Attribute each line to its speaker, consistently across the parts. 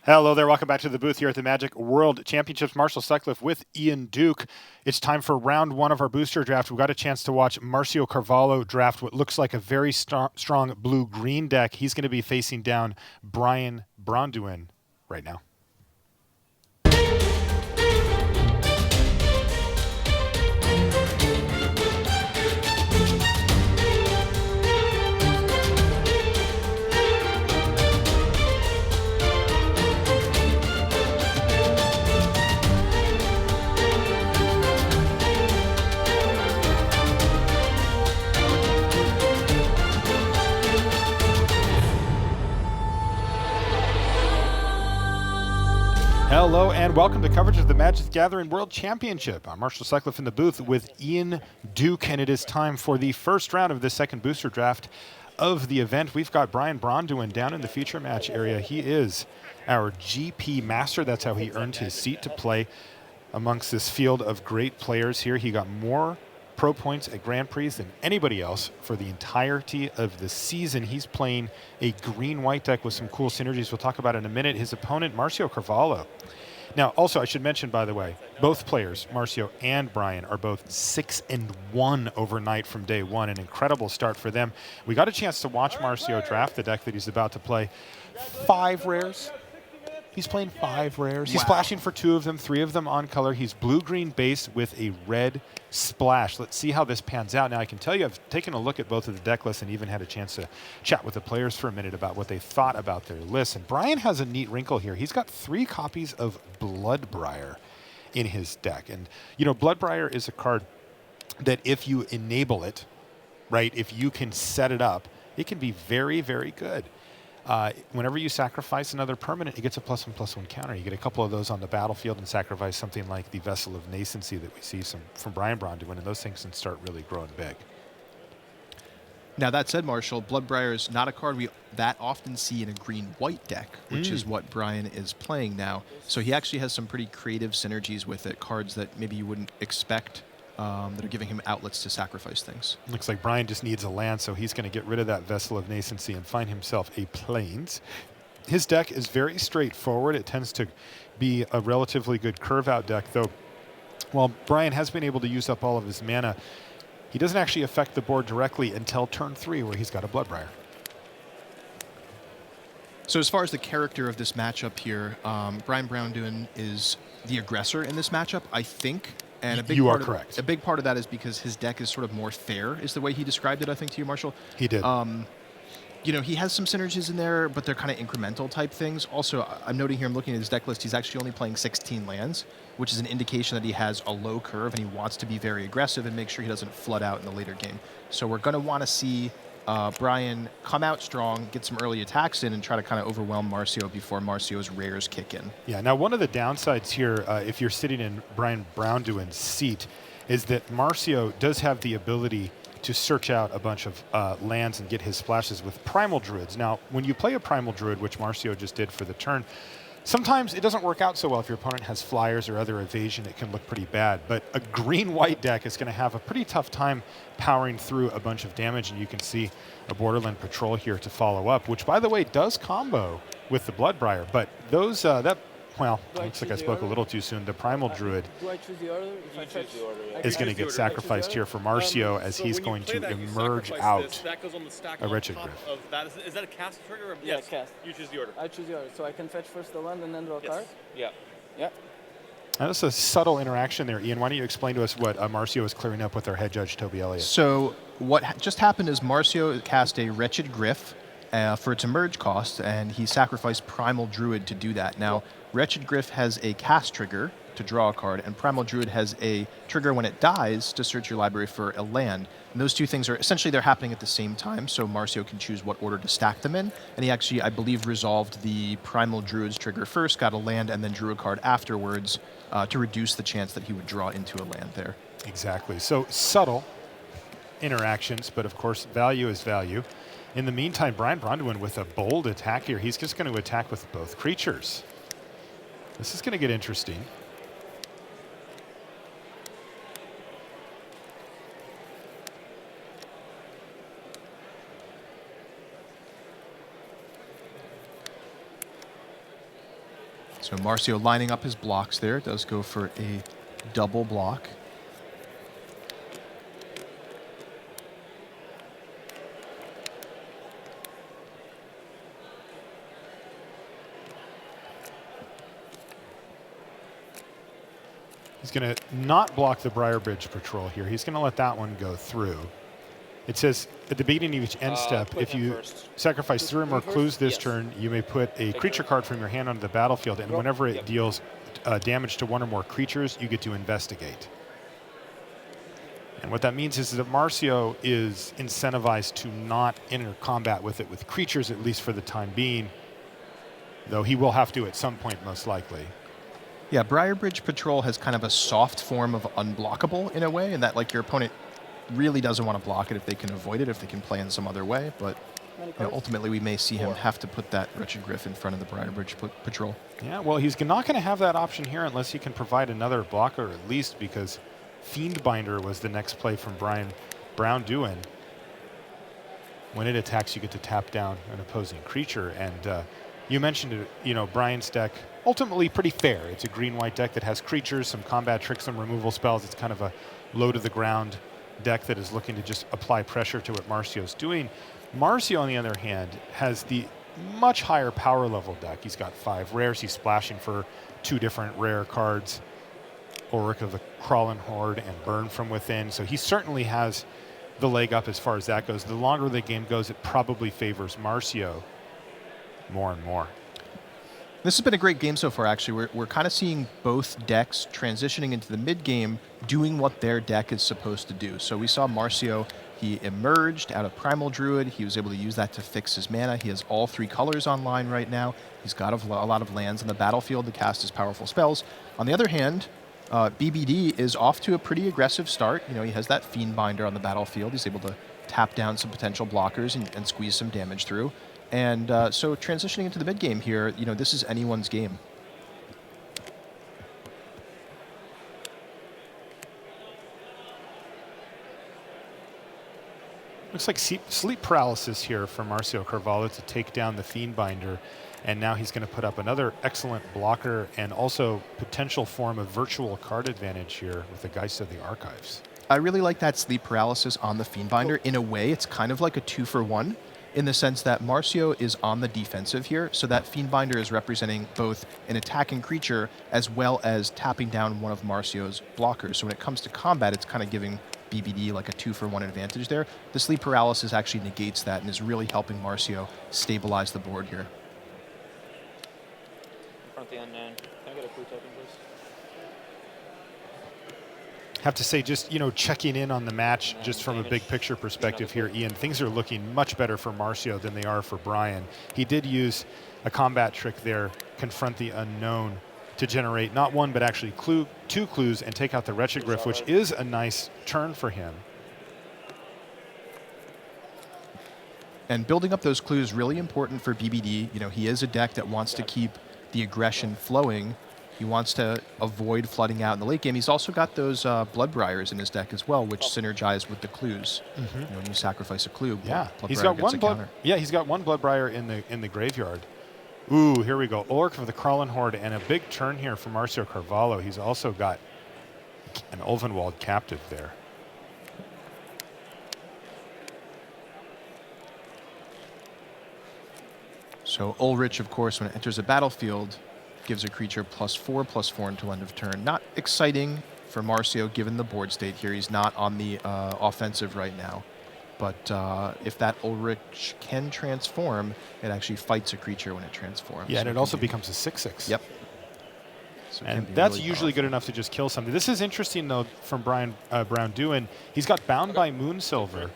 Speaker 1: Hello there. Welcome back to the booth here at the Magic World Championships. Marshall Sutcliffe with Ian Duke. It's time for round one of our booster draft. We've got a chance to watch Márcio Carvalho draft what looks like a very strong blue-green deck. He's going to be facing down Braun-Duin right now. Hello and welcome to coverage of the Magic the Gathering World Championship. I'm Marshall Sutcliffe in the booth with Ian Duke, and it is time for the first round of the second booster draft of the event. We've got Braun-Duin down in the feature match area. He is our GP master. That's how he earned his seat to play amongst this field of great players here. He got more pro points at Grand Prix than anybody else for the entirety of the season. He's playing a green-white deck with some cool synergies we'll talk about in a minute. His opponent, Márcio Carvalho. Now, also, I should mention, by the way, both players, Márcio and Brian, are both 6-1 overnight from day one. An incredible start for them. We got a chance to watch Márcio draft the deck that he's about to play. 5 rares. He's playing 5 rares. He's splashing for 2 of them, 3 of them on color. He's blue-green base with a red splash. Let's see how this pans out. Now, I can tell you I've taken a look at both of the deck lists and even had a chance to chat with the players for a minute about what they thought about their lists. And Brian has a neat wrinkle here. He's got 3 copies of Bloodbriar in his deck. And, you know, Bloodbriar is a card that if you enable it, right, if you can set it up, it can be very, very good. Whenever you sacrifice another permanent, it gets a +1/+1 counter. You get a couple of those on the battlefield and sacrifice something like the Vessel of Nascency that we see from Braun-Duin, and those things can start really growing big.
Speaker 2: Now, that said, Marshall, Bloodbriar is not a card we that often see in a green-white deck, which is what Brian is playing now. So he actually has some pretty creative synergies with it, cards that maybe you wouldn't expect that are giving him outlets to sacrifice things.
Speaker 1: Looks like Brian just needs a land, so he's going to get rid of that Vessel of Nascency and find himself a Plains. His deck is very straightforward. It tends to be a relatively good curve-out deck, though while Brian has been able to use up all of his mana, he doesn't actually affect the board directly until turn 3, where he's got a Bloodbriar.
Speaker 2: So as far as the character of this matchup here, Braun-Duin is the aggressor in this matchup, I think. And
Speaker 1: you are correct.
Speaker 2: A big part of that is because his deck is sort of more fair, is the way he described it, I think, to you, Marshall.
Speaker 1: He did.
Speaker 2: You know, he has some synergies in there, but they're kind of incremental type things. Also, I'm noting here, I'm looking at his deck list, he's actually only playing 16 lands, which is an indication that he has a low curve and he wants to be very aggressive and make sure he doesn't flood out in the later game. So we're going to want to see Brian come out strong, get some early attacks in, and try to kind of overwhelm Márcio before Márcio's rares kick in. Yeah,
Speaker 1: now one of the downsides here, if you're sitting in Braun-Duin's seat, is that Márcio does have the ability to search out a bunch of lands and get his splashes with Primal Druids. Now, when you play a Primal Druid, which Márcio just did for the turn, sometimes it doesn't work out so well. If your opponent has flyers or other evasion, it can look pretty bad. But a green-white deck is going to have a pretty tough time powering through a bunch of damage, and you can see a Borderland Patrol here to follow up, which, by the way, does combo with the Bloodbriar. But those, well, looks like I spoke a little too soon. The Primal Druid is going to get sacrificed here for Márcio as he's going to emerge out a Wretched Griff.
Speaker 3: Is that a cast trigger? Or
Speaker 4: Yeah, cast.
Speaker 3: You choose the order.
Speaker 4: I choose the order. So I can fetch first the land and then draw a card?
Speaker 3: Yeah.
Speaker 4: Yeah.
Speaker 1: Now, that's a subtle interaction there. Ian, why don't you explain to us what Márcio is clearing up with our head judge, Toby Elliott?
Speaker 2: So what just happened is Márcio cast a Wretched Griff for its emerge cost, and he sacrificed Primal Druid to do that. Now, Wretched Griff has a cast trigger to draw a card, and Primal Druid has a trigger when it dies to search your library for a land. And those two things are essentially, they're happening at the same time, so Márcio can choose what order to stack them in. And he actually, I believe, resolved the Primal Druid's trigger first, got a land, and then drew a card afterwards to reduce the chance that he would draw into a land there.
Speaker 1: Exactly. So subtle interactions, but of course, value is value. In the meantime, Braun-Duin with a bold attack here. He's just going to attack with both creatures. This is going to get interesting.
Speaker 2: So Márcio lining up his blocks there. Does go for a double block.
Speaker 1: He's going to not block the Briar Bridge Patrol here. He's going to let that one go through. It says at the beginning of each end step, if you sacrifice 3 or more clues this turn, you may put a creature card from your hand onto the battlefield, and whenever it deals damage to 1 or more creatures, you get to investigate. And what that means is that Márcio is incentivized to not enter combat with it with creatures, at least for the time being, though he will have to at some point, most likely.
Speaker 2: Yeah, Briar Bridge Patrol has kind of a soft form of unblockable in a way, and that like your opponent really doesn't want to block it if they can avoid it, if they can play in some other way. But ultimately, we may see him have to put that Wretched Griff in front of the Briar Bridge Patrol.
Speaker 1: Yeah, well, he's not going to have that option here unless he can provide another blocker at least, because Fiendbinder was the next play from Braun-Duin. When it attacks, you get to tap down an opposing creature, and you mentioned it, you know, Brian's deck, ultimately pretty fair. It's a green-white deck that has creatures, some combat tricks, some removal spells. It's kind of a low-to-the-ground deck that is looking to just apply pressure to what Márcio's doing. Márcio, on the other hand, has the much higher power level deck. He's got 5 rares. He's splashing for 2 different rare cards, Ulrich of the Crawling Horde and Burn from Within. So he certainly has the leg up as far as that goes. The longer the game goes, it probably favors Márcio more and more.
Speaker 2: This has been a great game so far, actually. We're kind of seeing both decks transitioning into the mid-game, doing what their deck is supposed to do. So we saw Márcio, he emerged out of Primal Druid. He was able to use that to fix his mana. He has all 3 colors online right now. He's got a lot of lands on the battlefield to cast his powerful spells. On the other hand, BBD is off to a pretty aggressive start. You know, he has that Fiendbinder on the battlefield. He's able to tap down some potential blockers and squeeze some damage through. And so transitioning into the mid game here, you know, this is anyone's game.
Speaker 1: Looks like sleep paralysis here for Márcio Carvalho to take down the Fiendbinder. And now he's going to put up another excellent blocker and also potential form of virtual card advantage here with the Geist of the Archives.
Speaker 2: I really like that sleep paralysis on the Fiendbinder. In a way, it's kind of like a 2-for-1. In the sense that Márcio is on the defensive here, so that Fiendbinder is representing both an attacking creature as well as tapping down one of Márcio's blockers. So when it comes to combat, it's kind of giving BBD like a 2-for-1 advantage there. The sleep paralysis actually negates that and is really helping Márcio stabilize the board here.
Speaker 3: In front of the unknown. Can I get a clue token, please?
Speaker 1: Have to say, just, you know, checking in on the match just from a big picture perspective here, Ian, things are looking much better for Márcio than they are for Brian. He did use a combat trick there, Confront the Unknown, to generate not 1 but actually 2 clues and take out the Wretched Griff, which is a nice turn for him.
Speaker 2: And building up those clues really important for BBD. You know, he is a deck that wants to keep the aggression flowing. He wants to avoid flooding out in the late game. He's also got those Bloodbriars in his deck as well, which synergize with the clues. You know, when you sacrifice a clue,
Speaker 1: he's got one he's got 1 Bloodbriar in the graveyard. Ooh, here we go. Ulrich of the Crawling Horde, and a big turn here for Márcio Carvalho. He's also got an Ulvenwald Captive there.
Speaker 2: So Ulrich, of course, when it enters a battlefield, gives a creature +4/+4 until end of turn. Not exciting for Márcio given the board state here. He's not on the offensive right now. But if that Ulrich can transform, it actually fights a creature when it transforms.
Speaker 1: Yeah,
Speaker 2: so
Speaker 1: and it also becomes a 6/6.
Speaker 2: Yep. So
Speaker 1: and that's really usually good enough to just kill something. This is interesting, though, from Braun-Duin. He's got Bound by Moonsilver.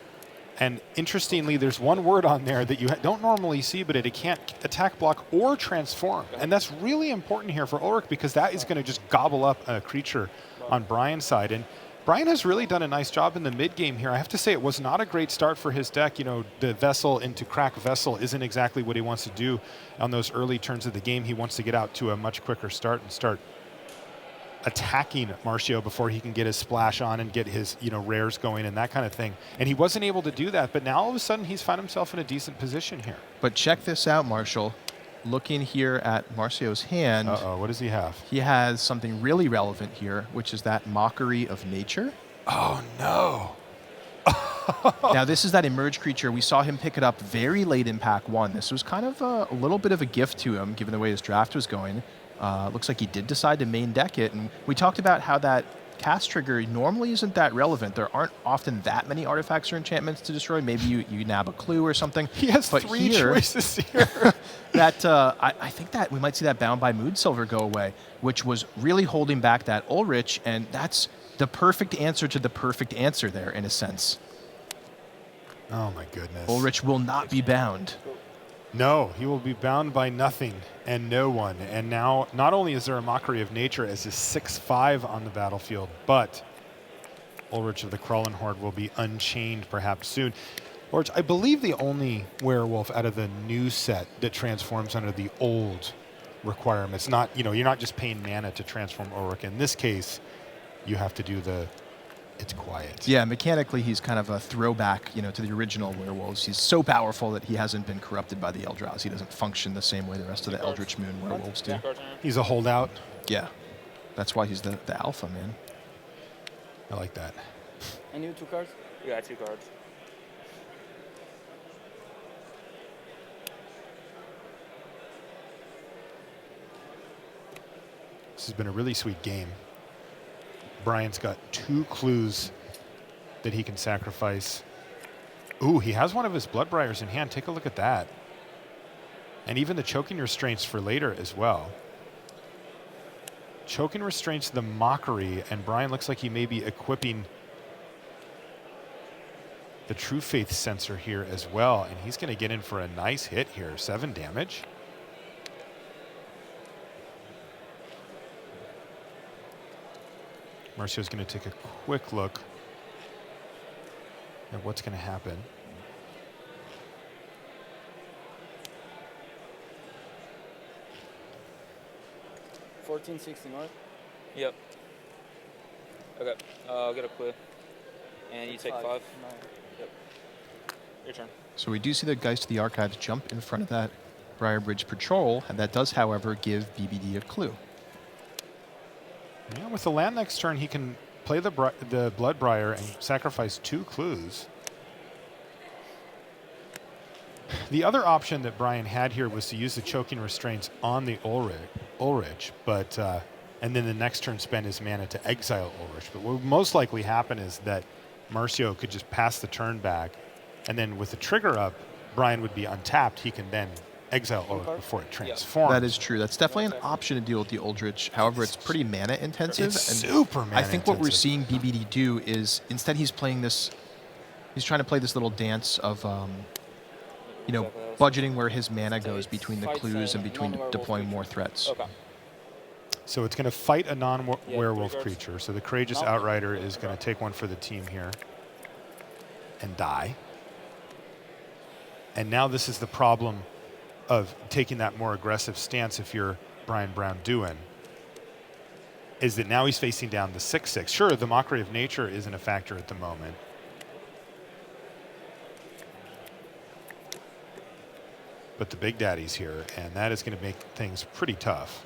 Speaker 1: And interestingly, there's one word on there that you don't normally see, but it can't attack, block, or transform. And that's really important here for Ulrich because that is going to just gobble up a creature on Brian's side. And Brian has really done a nice job in the mid-game here. I have to say it was not a great start for his deck. You know, the Vessel into Crack Vessel isn't exactly what he wants to do on those early turns of the game. He wants to get out to a much quicker start and start attacking Márcio before he can get his splash on and get his, you know, rares going and that kind of thing. And he wasn't able to do that, but now all of a sudden he's found himself in a decent position here.
Speaker 2: But check this out, Marshall. looking here at Marcio's hand,
Speaker 1: Uh-oh, what does he have?
Speaker 2: he has something really relevant here, which is that Mockery of Nature.
Speaker 1: Oh, no.
Speaker 2: Now, this is that emerge creature. We saw him pick it up very late in pack 1. This was kind of a little bit of a gift to him, given the way his draft was going. Looks like he did decide to main deck it. And we talked about how that cast trigger normally isn't that relevant. There aren't often that many artifacts or enchantments to destroy. Maybe you nab a clue or something.
Speaker 1: He has
Speaker 2: but
Speaker 1: 3
Speaker 2: here,
Speaker 1: choices here.
Speaker 2: that I think that we might see that Bound by Mood Silver go away, which was really holding back that Ulrich, and that's the perfect answer to the perfect answer there, in a sense.
Speaker 1: Oh, my goodness.
Speaker 2: Ulrich will not be bound.
Speaker 1: No, he will be bound by nothing and no one. And now, not only is there a Mockery of Nature as his 6/5 on the battlefield, but Ulrich of the Crawling Horde will be unchained perhaps soon. Ulrich, I believe the only werewolf out of the new set that transforms under the old requirements. Not, you're not just paying mana to transform Ulrich. In this case, you have to do it's quiet.
Speaker 2: Yeah, mechanically he's kind of a throwback, to the original werewolves. He's so powerful that he hasn't been corrupted by the Eldrazi. He doesn't function the same way the rest of the Eldritch Moon werewolves do.
Speaker 1: He's a holdout.
Speaker 2: Yeah, that's why he's the alpha, man.
Speaker 1: I like that.
Speaker 4: And you 2 cards?
Speaker 3: Yeah, 2 cards.
Speaker 1: This has been a really sweet game. Brian's got 2 clues that he can sacrifice. Ooh, he has one of his Bloodbriars in hand. Take a look at that. And even the Choking Restraints for later as well. Choking Restraints, the Mockery, and Brian looks like he may be equipping the True Faith sensor here as well. And he's going to get in for a nice hit here. 7 damage. Marcio's going to take a quick look at what's going to happen.
Speaker 4: $14.60 north.
Speaker 3: Yep. Okay. I'll get a clue. And you take 5.
Speaker 4: 9.
Speaker 3: Yep. Your turn.
Speaker 2: So we do see the Geist of the Archives jump in front of that Briarbridge Patrol, and that does, however, give BBD a clue.
Speaker 1: Yeah, with the land next turn, he can play the Bloodbriar and sacrifice 2 clues. The other option that Brian had here was to use the Choking Restraints on the Ulrich, but and then the next turn spend his mana to exile Ulrich. But what would most likely happen is that Marcio could just pass the turn back, and then with the trigger up, Brian would be untapped. He can then exile Ulrich before it transforms.
Speaker 2: That is true. That's definitely an option to deal with the Ulrich. However, it's pretty mana intensive.
Speaker 1: It's
Speaker 2: and
Speaker 1: super mana
Speaker 2: I think what we're
Speaker 1: intensive.
Speaker 2: seeing BBD do is instead he's playing this, he's trying to play this little dance of, budgeting where his mana goes between the clues and between deploying more threats.
Speaker 3: Okay.
Speaker 1: So it's going to fight a non-werewolf creature. So the Courageous Outrider is going to take one for the team here and die. And now this is the problem of taking that more aggressive stance if you're Brian Braun-Duin, is that now he's facing down the 6/6. Sure, the Mockery of Nature isn't a factor at the moment. But the Big Daddy's here, and that is going to make things pretty tough.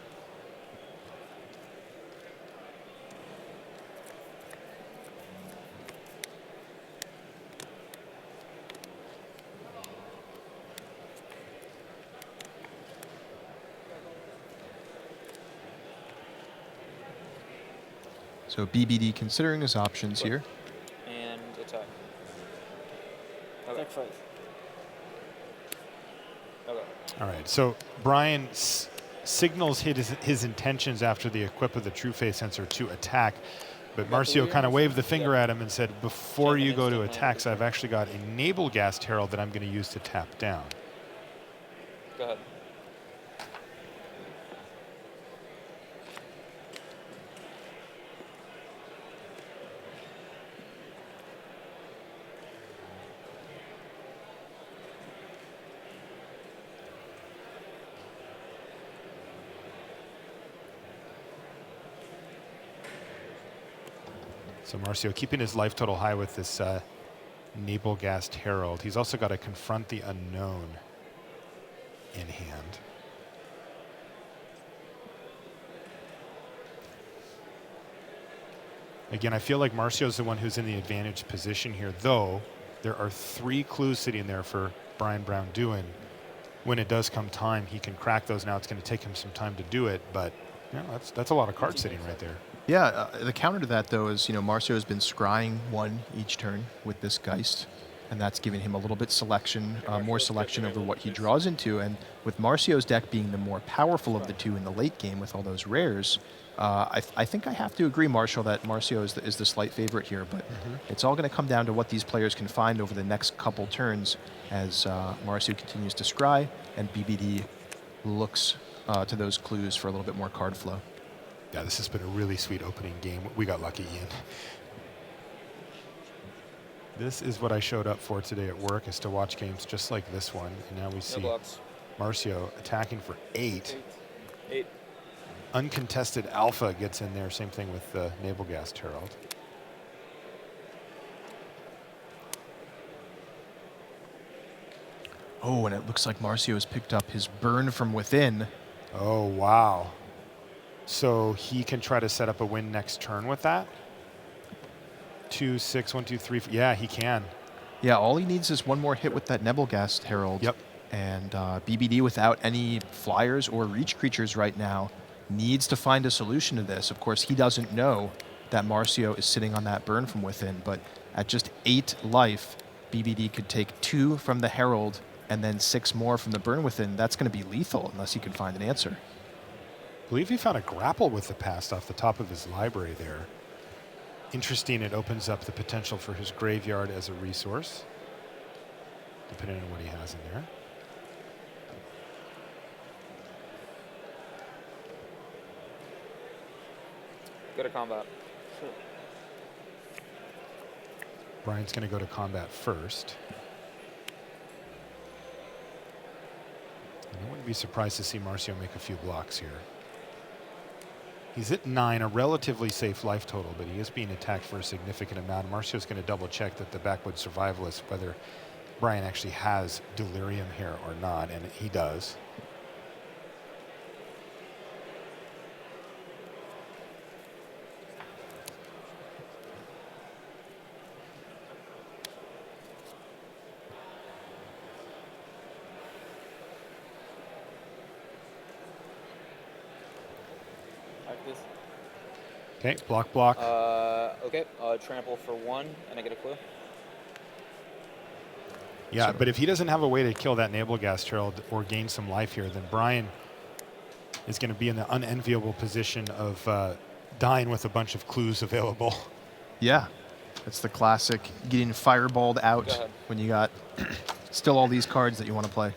Speaker 2: So BBD considering his options here.
Speaker 3: And attack. Okay.
Speaker 4: Attack 5.
Speaker 3: Okay.
Speaker 1: All right, so Brian signals his intentions after the equip of the True Faith sensor to attack, but Marcio kind of waved the finger at him and said, before you go to attacks, I've actually got a Namelgast Herald that I'm going to use to tap down.
Speaker 3: Go ahead.
Speaker 1: So Marcio keeping his life total high with this Namelgast Herald. He's also got to Confront the Unknown in hand. Again, I feel like Marcio's the one who's in the advantaged position here, though there are 3 clues sitting there for Brian Braun-Duin. When it does come time, he can crack those. Now it's going to take him some time to do it, but that's a lot of cards sitting right there.
Speaker 2: Yeah, the counter to that, though, is, Marcio has been scrying 1 each turn with this Geist, and that's giving him a little bit more selection over what he draws into. And with Marcio's deck being the more powerful of the 2 in the late game with all those rares, I think I have to agree, Marshall, that Marcio is the slight favorite here, but it's all going to come down to what these players can find over the next couple turns as Marcio continues to scry and BBD looks to those clues for a little bit more card flow.
Speaker 1: Yeah, this has been a really sweet opening game. We got lucky, Ian. This is what I showed up for today at work, is to watch games just like this one. And now we see Marcio attacking for 8.
Speaker 3: 8.
Speaker 1: Uncontested Alpha gets in there. Same thing with the Naval Gas Herald.
Speaker 2: Oh, and it looks like Marcio has picked up his Burn from Within.
Speaker 1: Oh, wow. So he can try to set up a win next turn with that? 2, 6, 1, 2, 3. Yeah, he can.
Speaker 2: Yeah, all he needs is 1 more hit with that Nebelgast Herald.
Speaker 1: Yep.
Speaker 2: And BBD, without any flyers or reach creatures right now, needs to find a solution to this. Of course, he doesn't know that Marcio is sitting on that Burn from Within, but at just 8 life, BBD could take 2 from the Herald and then 6 more from the Burn Within. That's going to be lethal unless he can find an answer.
Speaker 1: I believe he found a Grapple with the Past off the top of his library there. Interesting, it opens up the potential for his graveyard as a resource, depending on what he has in there.
Speaker 3: Go to combat.
Speaker 4: Sure.
Speaker 1: Brian's going to go to combat first. And I wouldn't be surprised to see Marcio make a few blocks here. He's at 9, a relatively safe life total, but he is being attacked for a significant amount. Marcio's going to double check that the Backwood Survivalist, whether Brian actually has Delirium here or not, and he does.
Speaker 4: Like this.
Speaker 1: Okay, block.
Speaker 3: Okay, trample for 1, and I get a clue.
Speaker 1: Yeah, but if he doesn't have a way to kill that Naval Gas Herald or gain some life here, then Brian is going to be in the unenviable position of dying with a bunch of clues available.
Speaker 2: Yeah, it's the classic getting fireballed out when you got still all these cards that you want to play.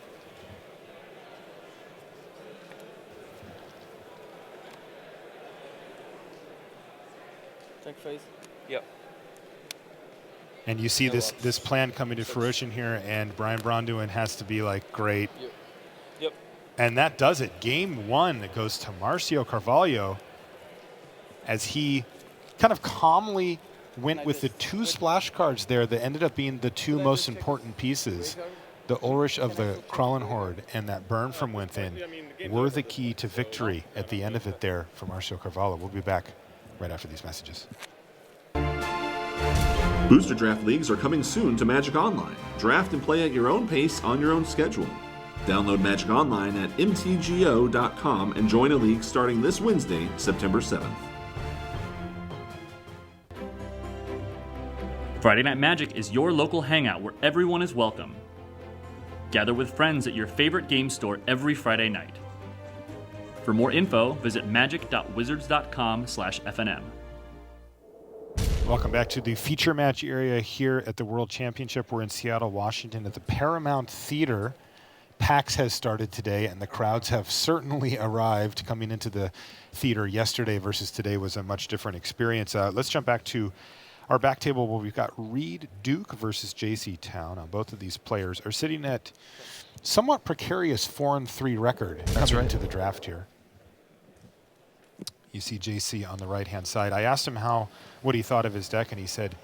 Speaker 4: Check face.
Speaker 3: Yep.
Speaker 1: And you see this plan coming to fruition here, and Brian Braun-Duin has to be like, great.
Speaker 3: Yep.
Speaker 1: And that does it. Game 1 goes to Márcio Carvalho as he kind of calmly went with the 2 splash cards there that ended up being the 2 most important pieces. The Ulrich of the Krallen Horde and that Burn from Within were the key to victory at the end of it there for Márcio Carvalho. We'll be back right after these messages.
Speaker 5: Booster Draft Leagues are coming soon to Magic Online. Draft and play at your own pace on your own schedule. Download Magic Online at mtgo.com and join a league starting this Wednesday, September 7th.
Speaker 6: Friday Night Magic is your local hangout where everyone is welcome. Gather with friends at your favorite game store every Friday night. For more info, visit magic.wizards.com/FNM.
Speaker 1: Welcome back to the feature match area here at the World Championship. We're in Seattle, Washington at the Paramount Theater. PAX has started today, and the crowds have certainly arrived. Coming into the theater yesterday versus today was a much different experience. Let's jump back to our back table where we've got Reed Duke versus JC Town. Now, both of these players are sitting at somewhat precarious 4-3 record coming into the draft here. You see JC on the right-hand side. I asked him what he thought of his deck, and he said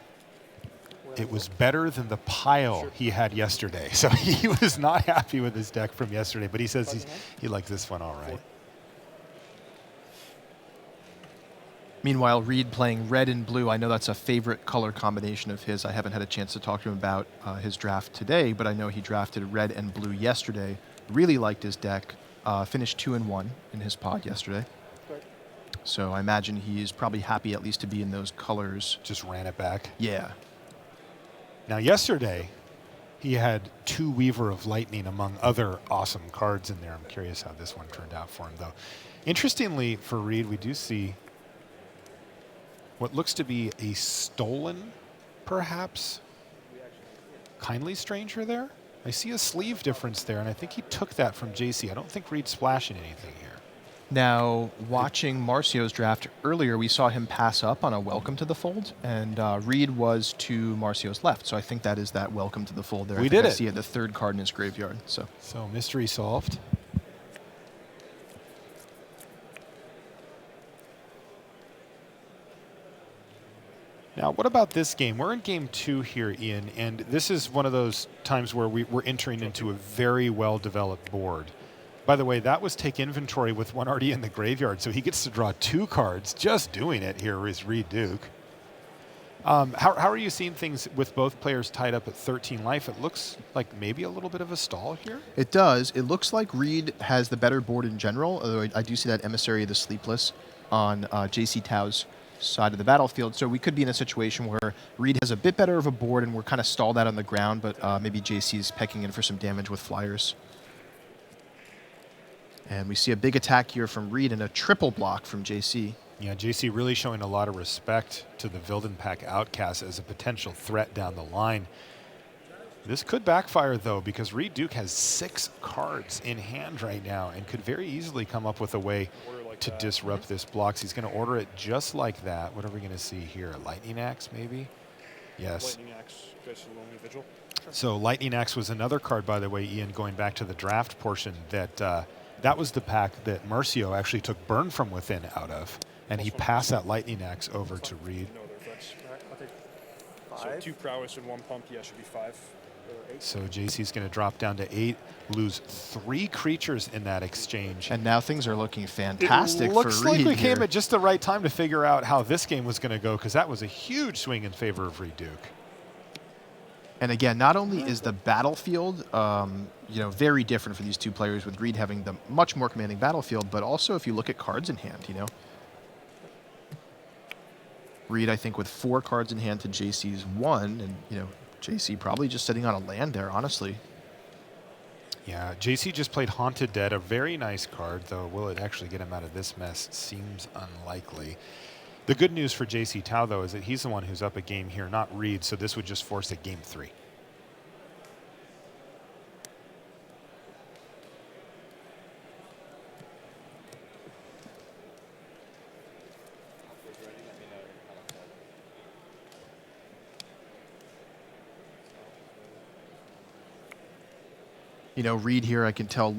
Speaker 1: it was better than the pile he had yesterday. So he was not happy with his deck from yesterday, but he says he liked this one all right.
Speaker 2: Meanwhile, Reed playing red and blue. I know that's a favorite color combination of his. I haven't had a chance to talk to him about his draft today, but I know he drafted red and blue yesterday. Really liked his deck. Finished 2-1 in his pod yesterday. So I imagine he's probably happy at least to be in those colors.
Speaker 1: Just ran it back.
Speaker 2: Yeah.
Speaker 1: Now, yesterday, he had 2 Weaver of Lightning among other awesome cards in there. I'm curious how this one turned out for him, though. Interestingly, for Reed, we do see what looks to be a stolen, perhaps, Kindly Stranger there. I see a sleeve difference there, and I think he took that from JC. I don't think Reed's splashing anything here.
Speaker 2: Now, watching Marcio's draft earlier, we saw him pass up on a Welcome to the Fold, and Reed was to Marcio's left. So I think that is that Welcome to the Fold there.
Speaker 1: We did it.
Speaker 2: I see the 3rd card in his graveyard. So
Speaker 1: mystery solved. Now, what about this game? We're in game 2 here, Ian, and this is one of those times where we're entering into a very well-developed board. By the way, that was take inventory with one already in the graveyard, so he gets to draw 2 cards. Just doing it here is Reed Duke. How are you seeing things with both players tied up at 13 life? It looks like maybe a little bit of a stall here.
Speaker 2: it does. It looks like Reed has the better board in general, although I do see that Emissary of the Sleepless on JC Tao's side of the battlefield. So we could be in a situation where Reed has a bit better of a board and we're kind of stalled out on the ground, but maybe JC's pecking in for some damage with flyers. And we see a big attack here from Reed and a triple block from JC.
Speaker 1: Yeah, JC really showing a lot of respect to the Wildenpack Outcast as a potential threat down the line. This could backfire, though, because Reed Duke has 6 cards in hand right now and could very easily come up with a way to disrupt this block. So he's going to order it just like that. What are we going to see here? Lightning Axe, maybe? Yes.
Speaker 7: Lightning Axe goes to Lonely Vigil.
Speaker 1: So Lightning Axe was another card, by the way, Ian, going back to the draft portion, that was the pack that Márcio actually took Burn from Within out of, and he passed that Lightning Axe over to Reed.
Speaker 7: No, that's I think 5. So 2 prowess and 1 pump, yeah, should be 5 or 8.
Speaker 1: So JC's going to drop down to 8, lose 3 creatures in that exchange.
Speaker 2: And now things are looking fantastic for Reed.
Speaker 1: Looks like we came
Speaker 2: here.
Speaker 1: at just the right time to figure out how this game was going to go, because that was a huge swing in favor of Reed Duke.
Speaker 2: And again, not only is the battlefield, very different for these 2 players, with Reed having the much more commanding battlefield, but also if you look at cards in hand, Reed, I think, with 4 cards in hand to JC's 1, and JC probably just sitting on a land there, honestly.
Speaker 1: Yeah, JC just played Haunted Dead, a very nice card, though will it actually get him out of this mess? Seems unlikely. The good news for JC Tao, though, is that he's the one who's up a game here, not Reed, so this would just force a game 3.
Speaker 2: Reed here, I can tell,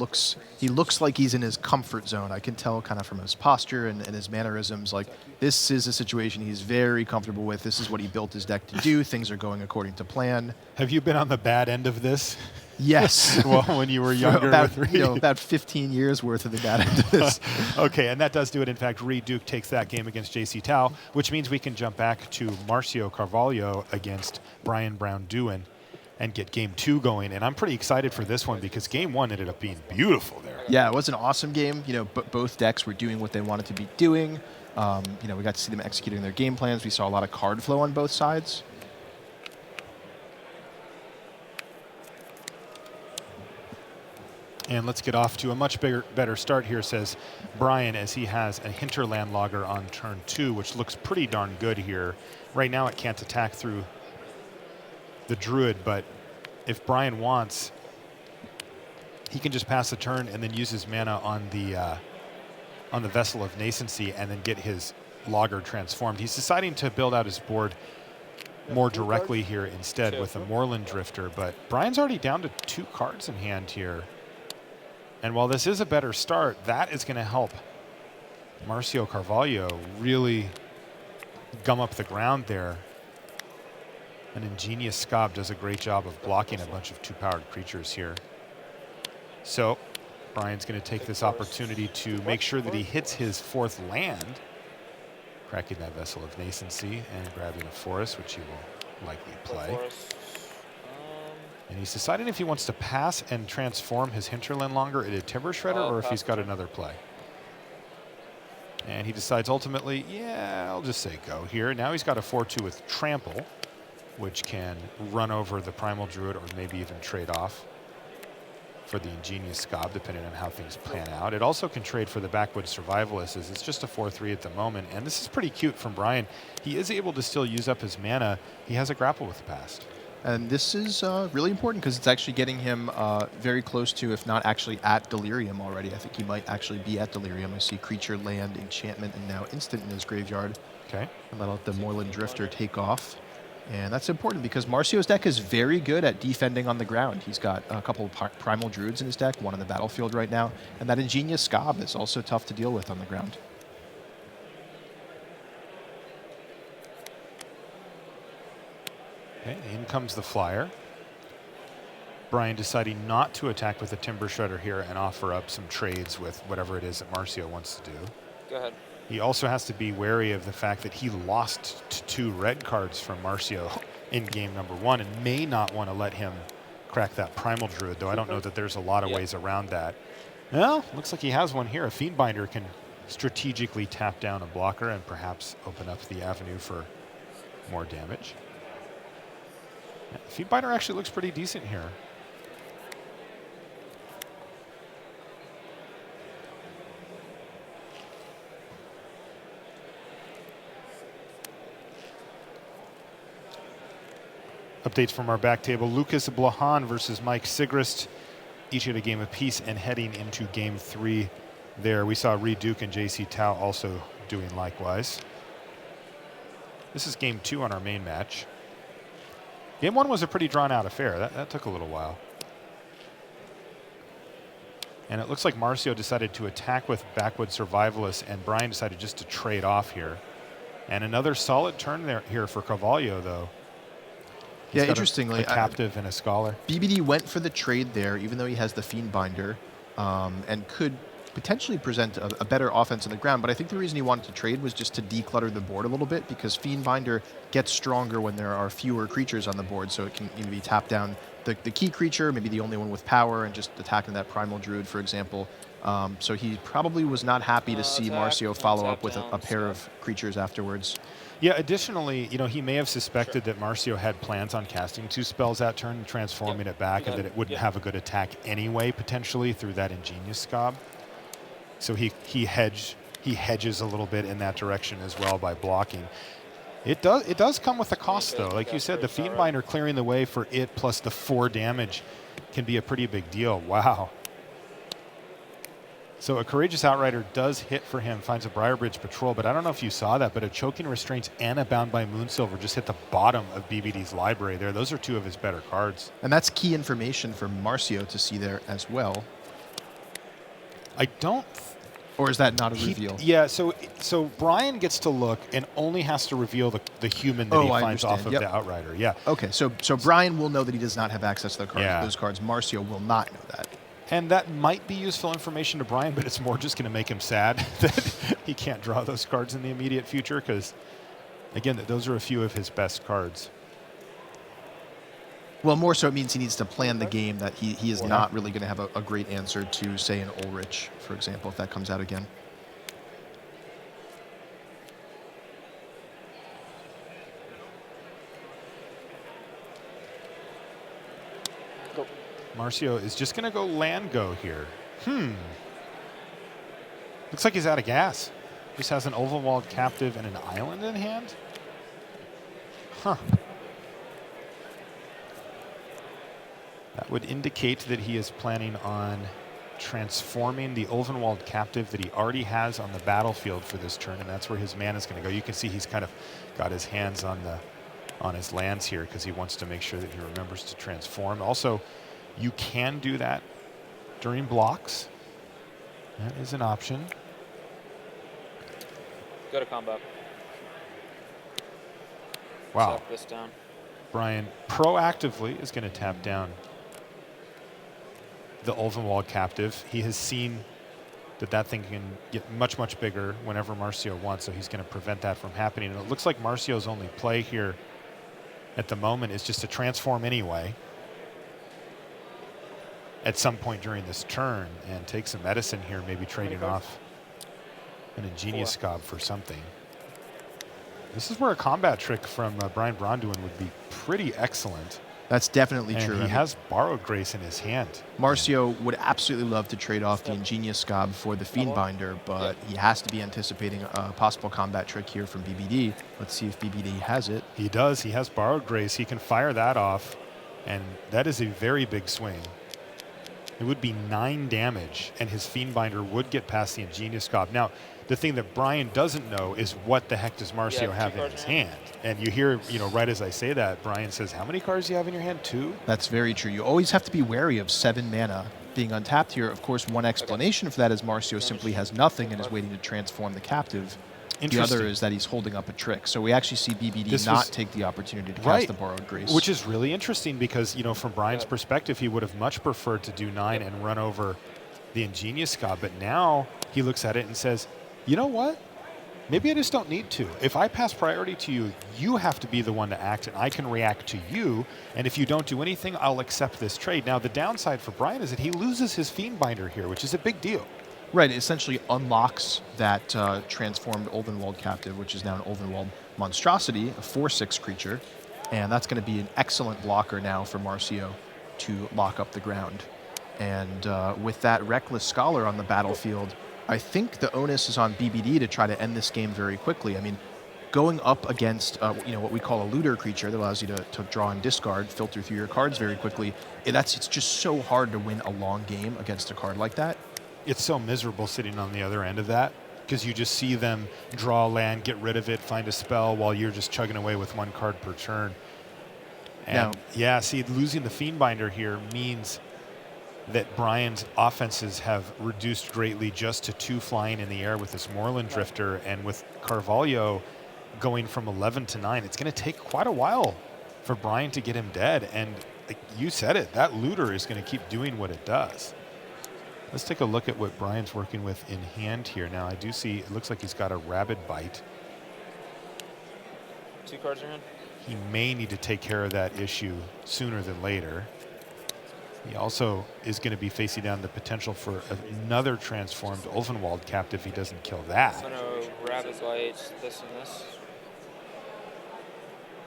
Speaker 2: he looks like he's in his comfort zone. I can tell kind of from his posture and his mannerisms, like this is a situation he's very comfortable with. This is what he built his deck to do. Things are going according to plan.
Speaker 1: Have you been on the bad end of this?
Speaker 2: Yes.
Speaker 1: Well, when you were younger,
Speaker 2: about 15 years worth of the bad end of this.
Speaker 1: Okay, and that does do it. In fact, Reed Duke takes that game against JC Tao, which means we can jump back to Márcio Carvalho against Braun-Duin and get game 2 going. And I'm pretty excited for this one because game 1 ended up being beautiful there.
Speaker 2: Yeah, it was an awesome game. But both decks were doing what they wanted to be doing. We got to see them executing their game plans. We saw a lot of card flow on both sides.
Speaker 1: And let's get off to a much better start here, says Brian, as he has a Hinterland Logger on turn 2, which looks pretty darn good here. Right now it can't attack through the Druid, but if Brian wants, he can just pass the turn and then use his mana on the Vessel of Nascency and then get his Logger transformed. He's deciding to build out his board more directly here instead with a Moorland Drifter, but Brian's already down to 2 cards in hand here. And while this is a better start, that is going to help Márcio Carvalho really gum up the ground there. An ingenious Scob does a great job of blocking a bunch of 2-powered creatures here. So Brian's going to take this opportunity to make sure that he hits his 4th land. cracking that Vessel of Nascency and grabbing a Forest, which he will likely play.
Speaker 3: Forest.
Speaker 1: And he's deciding if he wants to pass and transform his Hinterland longer into Timber Shredder or if he's got another play. And he decides ultimately, yeah, I'll just say go here. Now he's got a 4-2 with Trample, which can run over the Primal Druid or maybe even trade off for the Ingenious Scob, depending on how things plan out. It also can trade for the Backwoods Survivalist, as it's just a 4-3 at the moment. And this is pretty cute from Brian. He is able to still use up his mana. He has a Grapple with the Past.
Speaker 2: And this is really important because it's actually getting him very close to, if not actually at Delirium already. I think he might actually be at Delirium. I see creature, land, enchantment, and now instant in his graveyard.
Speaker 1: Okay.
Speaker 2: And let the Moreland Drifter take off. And that's important because Marcio's deck is very good at defending on the ground. He's got a couple of Primal Druids in his deck, one on the battlefield right now. And that Ingenious Scob is also tough to deal with on the ground.
Speaker 1: Okay, in comes the Flyer. Brian deciding not to attack with the Timber Shredder here and offer up some trades with whatever it is that Marcio wants to do.
Speaker 3: Go ahead.
Speaker 1: He also has to be wary of the fact that he lost to 2 red cards from Marcio in game number 1 and may not want to let him crack that Primal Druid, though I don't know that there's a lot of ways around that. Well, looks like he has one here. A Fiendbinder can strategically tap down a blocker and perhaps open up the avenue for more damage. Yeah, Fiendbinder actually looks pretty decent here. Updates from our back table. Lucas Blahan versus Mike Sigrist, each at a game apiece and heading into game 3 there. We saw Reed Duke and JC Tao also doing likewise. This is game 2 on our main match. Game 1 was a pretty drawn out affair. That took a little while. And it looks like Marcio decided to attack with Backwoods Survivalist and Brian decided just to trade off here. And another solid turn there here for Carvalho, though. He's got
Speaker 2: interestingly,
Speaker 1: a captive and a scholar.
Speaker 2: BBD went for the trade there, even though he has the Fiendbinder, and could potentially present a better offense on the ground. But I think the reason he wanted to trade was just to declutter the board a little bit, because Fiendbinder gets stronger when there are fewer creatures on the board, so it can maybe tap down the key creature, maybe the only one with power, and just attacking that Primal Druid, for example. So he probably was not happy to see Marcio follow up with a pair of creatures afterwards.
Speaker 1: Yeah, additionally, you know, he may have suspected that Marcio had plans on casting 2 spells that turn and transforming it back, and that it wouldn't have a good attack anyway, potentially, through that Ingenious Scob. So he hedges a little bit in that direction as well by blocking. It does come with a cost, though. Like you said, the Fiendbinder clearing the way for it plus the 4 damage can be a pretty big deal. Wow. So a Courageous Outrider does hit for him, finds a Briarbridge Patrol, but I don't know if you saw that, but a Choking Restraints and a Bound by Moonsilver just hit the bottom of BBD's library there. Those are 2 of his better cards.
Speaker 2: And that's key information for Marcio to see there as well.
Speaker 1: I don't...
Speaker 2: Or is that not a reveal?
Speaker 1: Yeah, so Brian gets to look and only has to reveal the human that he finds off of the Outrider. Yeah.
Speaker 2: Okay, so Brian will know that he does not have access to those cards. Marcio will not know that.
Speaker 1: And that might be useful information to Brian, but it's more just going to make him sad that he can't draw those cards in the immediate future because, again, those are a few of his best cards.
Speaker 2: Well, more so it means he needs to plan the game that he is not really going to have a great answer to, say, an Ulrich, for example, if that comes out again.
Speaker 1: Marcio is just going to go land go here. Looks like he's out of gas. Just has an Ulvenwald Captive and an island in hand. Huh. That would indicate that he is planning on transforming the Ulvenwald Captive that he already has on the battlefield for this turn, and that's where his mana is going to go. You can see he's kind of got his hands on his lands here because he wants to make sure that he remembers to transform. Also, you can do that during blocks. That is an option.
Speaker 3: Go to combat.
Speaker 1: Wow.
Speaker 3: Tap this down.
Speaker 1: Brian proactively is going to tap down the Ulvenwald Captive. He has seen that thing can get much, much bigger whenever Márcio wants, so he's going to prevent that from happening. And it looks like Márcio's only play here at the moment is just to transform anyway at some point during this turn and take some medicine here, maybe trading off an Ingenious Scob for something. This is where a combat trick from Brian Braun-Duin would be pretty excellent.
Speaker 2: That's definitely
Speaker 1: And
Speaker 2: true.
Speaker 1: he has Borrowed Grace in his hand.
Speaker 2: Marcio would absolutely love to trade off the Ingenious Scob for the Fiendbinder, but he has to be anticipating a possible combat trick here from BBD. Let's see if BBD has it.
Speaker 1: He does. He has Borrowed Grace. He can fire that off, and that is a very big swing. It would be 9 damage, and his Fiendbinder would get past the Ingenious Scob. Now, the thing that Brian doesn't know is what the heck does Márcio have in his hand? And you hear, right as I say that, Brian says, how many cards do you have in your hand? 2?
Speaker 2: That's very true. You always have to be wary of 7 mana being untapped here. Of course, one explanation for that is Márcio simply has nothing and is waiting to transform the captive. The other is that he's holding up a trick. So we actually see BBD not take the opportunity to cast the Borrowed Grace.
Speaker 1: Which is really interesting because, from Brian's perspective, he would have much preferred to do 9 and run over the Ingenious Scob. But now he looks at it and says, you know what? Maybe I just don't need to. If I pass priority to you, you have to be the one to act, and I can react to you. And if you don't do anything, I'll accept this trade. Now, the downside for Brian is that he loses his Fiendbinder here, which is a big deal.
Speaker 2: Right, it essentially unlocks that transformed Ulvenwald captive, which is now an Ulvenwald monstrosity, a 4/6 creature. And that's going to be an excellent blocker now for Márcio to lock up the ground. And with that Reckless Scholar on the battlefield, I think the onus is on BBD to try to end this game very quickly. I mean, going up against what we call a looter creature that allows you to draw and discard, filter through your cards very quickly, it's just so hard to win a long game against a card like that.
Speaker 1: It's so miserable sitting on the other end of that because you just see them draw land, get rid of it, find a spell while you're just chugging away with 1 card per turn. And losing the Fiendbinder here means that Brian's offenses have reduced greatly just to 2 flying in the air with this Moreland Drifter, and with Carvalho going from 11 to 9, it's going to take quite a while for Brian to get him dead. And like you said it, that looter is going to keep doing what it does. Let's take a look at what Brian's working with in hand here. Now, I do see it looks like he's got a Rabid Bite.
Speaker 3: 2 cards in your hand?
Speaker 1: He may need to take care of that issue sooner than later. He also is going to be facing down the potential for another transformed Ulvenwald captive if he doesn't kill that.
Speaker 3: I'm going to Rabid Bite this and this.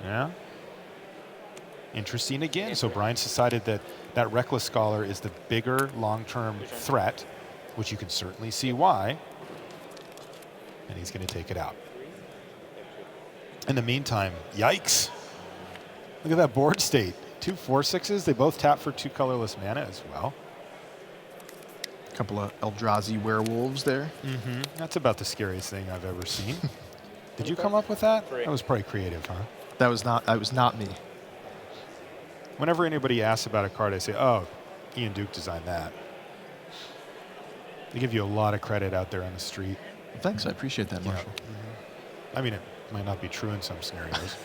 Speaker 1: Yeah. Interesting again. So Brian's decided that that Reckless Scholar is the bigger long-term threat, which you can certainly see why. And he's going to take it out. In the meantime, yikes. Look at that board state. 2 4/6s. They both tap for 2 colorless mana as well.
Speaker 2: A couple of Eldrazi werewolves there.
Speaker 1: Mm-hmm. That's about the scariest thing I've ever seen. Did you come up with that? That was probably creative, huh?
Speaker 2: That was not me.
Speaker 1: Whenever anybody asks about a card, I say, oh, Ian Duke designed that. They give you a lot of credit out there on the street.
Speaker 2: Thanks, I appreciate that, Marshall.
Speaker 1: Yeah. Mm-hmm. I mean, it might not be true in some scenarios.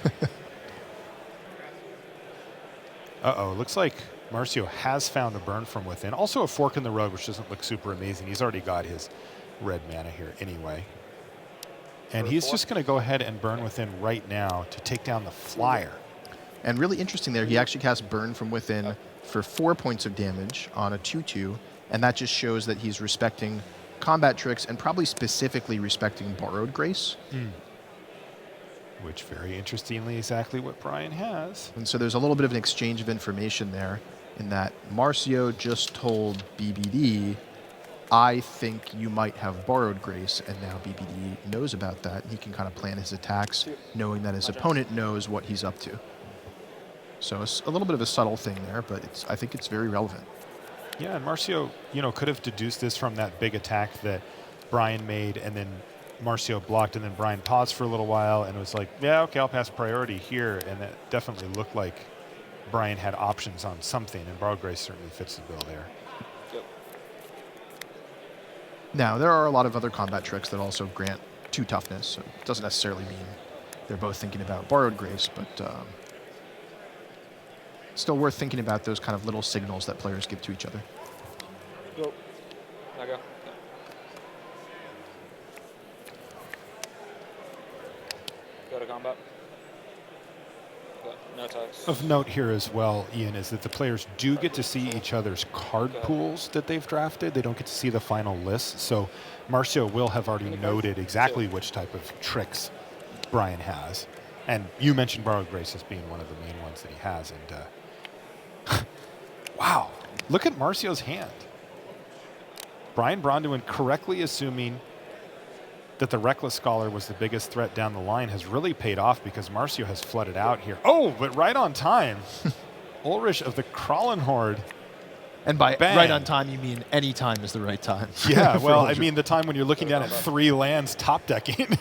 Speaker 1: Uh-oh, looks like Márcio has found a Burn from Within. Also a Fork in the Road, which doesn't look super amazing. He's already got his red mana here anyway. And he's just going to go ahead and Burn Within right now to take down the Flyer.
Speaker 2: And really interesting there, he actually casts Burn from Within for 4 points of damage on a 2/2, and that just shows that he's respecting combat tricks and probably specifically respecting Borrowed Grace.
Speaker 1: Which, very interestingly, exactly what Brian has.
Speaker 2: And so there's a little bit of an exchange of information there in that Márcio just told BBD, I think you might have Borrowed Grace, and now BBD knows about that. He can kind of plan his attacks knowing that his opponent knows what he's up to. So it's a little bit of a subtle thing there, but I think it's very relevant.
Speaker 1: Yeah, and Márcio, could have deduced this from that big attack that Brian made, and then Márcio blocked, and then Brian paused for a little while and was like, yeah, okay, I'll pass priority here. And that definitely looked like Brian had options on something, and Borrowed Grace certainly fits the bill there.
Speaker 3: Yep.
Speaker 2: Now, there are a lot of other combat tricks that also grant 2 toughness, so it doesn't necessarily mean they're both thinking about Borrowed Grace, but still worth thinking about those kind of little signals that players give to each other.
Speaker 3: Go. I go. Go to combat. Go. No attacks.
Speaker 1: Of note here as well, Ian, is that the players do get to see each other's card pools that they've drafted. They don't get to see the final list. So Márcio will have already noted exactly which type of tricks Brian has. And you mentioned Borrowed Grace as being one of the main ones that he has. And wow, look at Marcio's hand. Brian Braun-Duin correctly assuming that the Reckless Scholar was the biggest threat down the line has really paid off because Márcio has flooded out here. Oh, but right on time. Ulrich of the Krallen Horde.
Speaker 2: And by
Speaker 1: Bang.
Speaker 2: right on time, you mean any time is the right time.
Speaker 1: Yeah,
Speaker 2: for
Speaker 1: well, I
Speaker 2: Ulrich.
Speaker 1: mean the time when you're looking down at 3 lands top decking.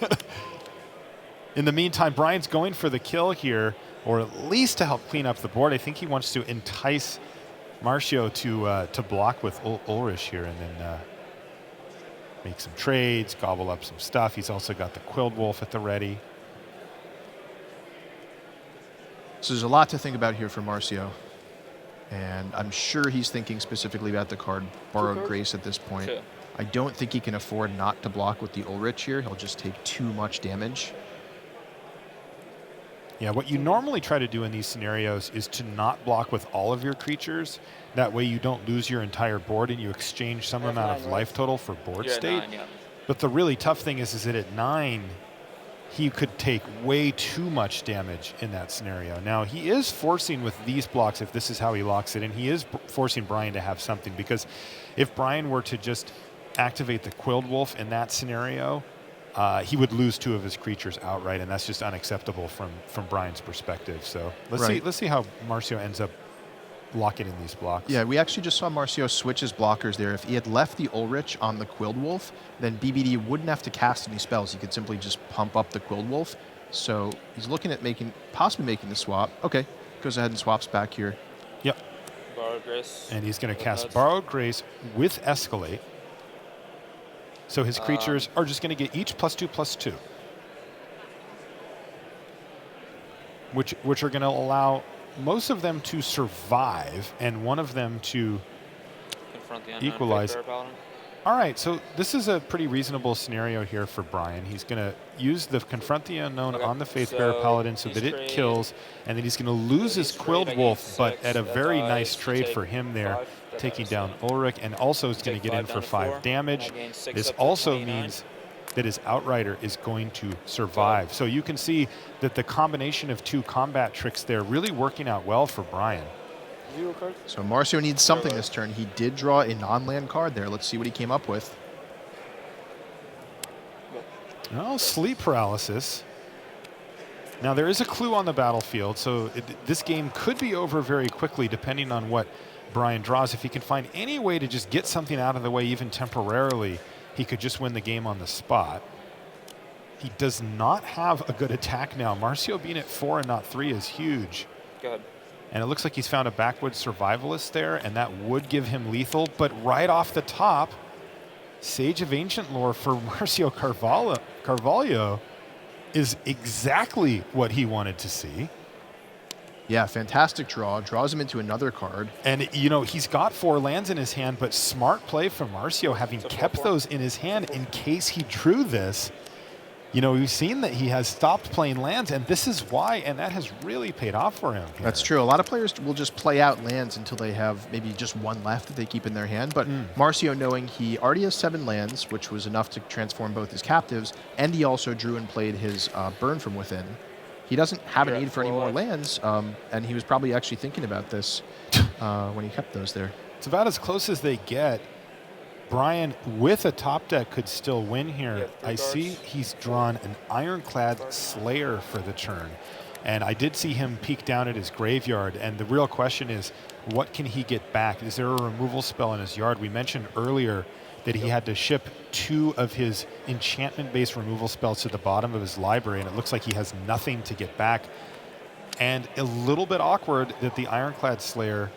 Speaker 1: In the meantime, Brian's going for the kill here, or at least to help clean up the board. I think he wants to entice Márcio to block with Ulrich here and then make some trades, gobble up some stuff. He's also got the Quilled Wolf at the ready.
Speaker 2: So there's a lot to think about here for Márcio. And I'm sure he's thinking specifically about the card Borrowed Grace at this point.
Speaker 3: Two.
Speaker 2: I don't think he can afford not to block with the Ulrich here. He'll just take too much damage.
Speaker 1: Yeah, what you normally try to do in these scenarios is to not block with all of your creatures. That way you don't lose your entire board and you exchange some amount of life total for board
Speaker 3: You're at
Speaker 1: state.
Speaker 3: 9, yeah.
Speaker 1: But the really tough thing is that at 9, he could take way too much damage in that scenario. Now, he is forcing with these blocks, if this is how he locks it in, he is forcing Brian to have something. Because if Brian were to just activate the Quilled Wolf in that scenario, he would lose 2 of his creatures outright, and that's just unacceptable from Brian's perspective. So let's see how Márcio ends up locking in these blocks.
Speaker 2: Yeah, we actually just saw Márcio switch his blockers there. If he had left the Ulrich on the Quilled Wolf, then BBD wouldn't have to cast any spells. He could simply just pump up the Quilled Wolf. So he's looking at possibly making the swap. Okay, goes ahead and swaps back here.
Speaker 1: Yep.
Speaker 3: Borrowed Grace.
Speaker 1: And he's going to cast Borrowed Grace with Escalate. So his creatures are just going to get each +2/+2, which are going to allow most of them to survive and one of them to
Speaker 3: Confront the unknown
Speaker 1: equalize.
Speaker 3: Faith Bearer Paladin.
Speaker 1: All right, so this is a pretty reasonable scenario here for Brian. He's going to use the Confront the Unknown
Speaker 3: Okay,
Speaker 1: on the Faith
Speaker 3: so
Speaker 1: Bearer Paladin so
Speaker 3: he's
Speaker 1: that it
Speaker 3: trade-
Speaker 1: kills, and then he's going to lose his
Speaker 3: he's
Speaker 1: Quilled
Speaker 3: trade
Speaker 1: Wolf,
Speaker 3: against
Speaker 1: but
Speaker 3: 6,
Speaker 1: at a
Speaker 3: that
Speaker 1: very
Speaker 3: dies,
Speaker 1: nice
Speaker 3: you
Speaker 1: trade
Speaker 3: take
Speaker 1: for him there,
Speaker 3: 5, that
Speaker 1: taking
Speaker 3: dies.
Speaker 1: down Ulrich, and also is going to
Speaker 3: Take
Speaker 1: get in
Speaker 3: 5
Speaker 1: for
Speaker 3: down to
Speaker 1: 5
Speaker 3: 4,
Speaker 1: damage.
Speaker 3: and I gain 6
Speaker 1: This
Speaker 3: up to
Speaker 1: also
Speaker 3: 29.
Speaker 1: means that his Outrider is going to survive. So you can see that the combination of 2 combat tricks there really working out well for Brian.
Speaker 4: 0 card.
Speaker 2: So Márcio needs something this turn. He did draw a non-land card there. Let's see what he came up with.
Speaker 1: Oh, sleep paralysis. Now, there is a clue on the battlefield, so this game could be over very quickly depending on what Brian draws. If he can find any way to just get something out of the way, even temporarily, he could just win the game on the spot. He does not have a good attack now. Márcio being at 4 and not 3 is huge.
Speaker 3: Go ahead.
Speaker 1: And it looks like he's found a backwoods survivalist there, and that would give him lethal. But right off the top, Sage of Ancient Lore for Márcio Carvalho is exactly what he wanted to see.
Speaker 2: Yeah, fantastic draw. Draws him into another card.
Speaker 1: And, you know, he's got 4 lands in his hand, but smart play from Márcio, having
Speaker 3: So
Speaker 1: kept
Speaker 3: 4/4.
Speaker 1: those in his hand in case he drew this. You know, we've seen that he has stopped playing lands, and this is why, and that has really paid off for him here.
Speaker 2: That's true. A lot of players will just play out lands until they have maybe just 1 left that they keep in their hand. But Márcio, knowing he already has 7 lands, which was enough to transform both his captives, and he also drew and played his Burn from Within, he doesn't have
Speaker 3: You're
Speaker 2: a
Speaker 3: at
Speaker 2: need for any
Speaker 3: 4
Speaker 2: more
Speaker 3: life.
Speaker 2: lands, and he was probably actually thinking about this when he kept those there.
Speaker 1: It's about as close as they get. Brian, with a top deck, could still win here.
Speaker 3: Yeah, 3
Speaker 1: I see
Speaker 3: cards.
Speaker 1: he's drawn an Ironclad Slayer for the turn. And I did see him peek down at his graveyard. And the real question is, what can he get back? Is there a removal spell in his yard? We mentioned earlier that he had to ship 2 of his enchantment-based removal spells to the bottom of his library, and it looks like he has nothing to get back. And a little bit awkward that the Ironclad Slayer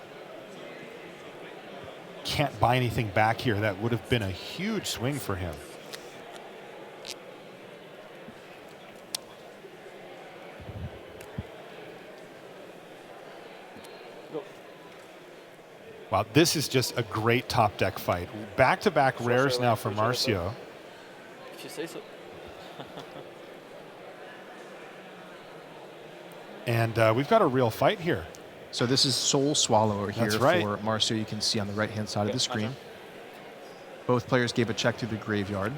Speaker 1: can't buy anything back here. That would have been a huge swing for him.
Speaker 4: Go.
Speaker 1: Wow, this is just a great top deck fight. Back-to-back rares now for Márcio.
Speaker 4: If you say so.
Speaker 1: And we've got a real fight here.
Speaker 2: So this is Soul Swallower here
Speaker 1: That's right.
Speaker 2: for Marcio. You can see on the right-hand side of the
Speaker 3: Okay, my
Speaker 2: screen.
Speaker 3: turn.
Speaker 2: Both players gave a check through the graveyard.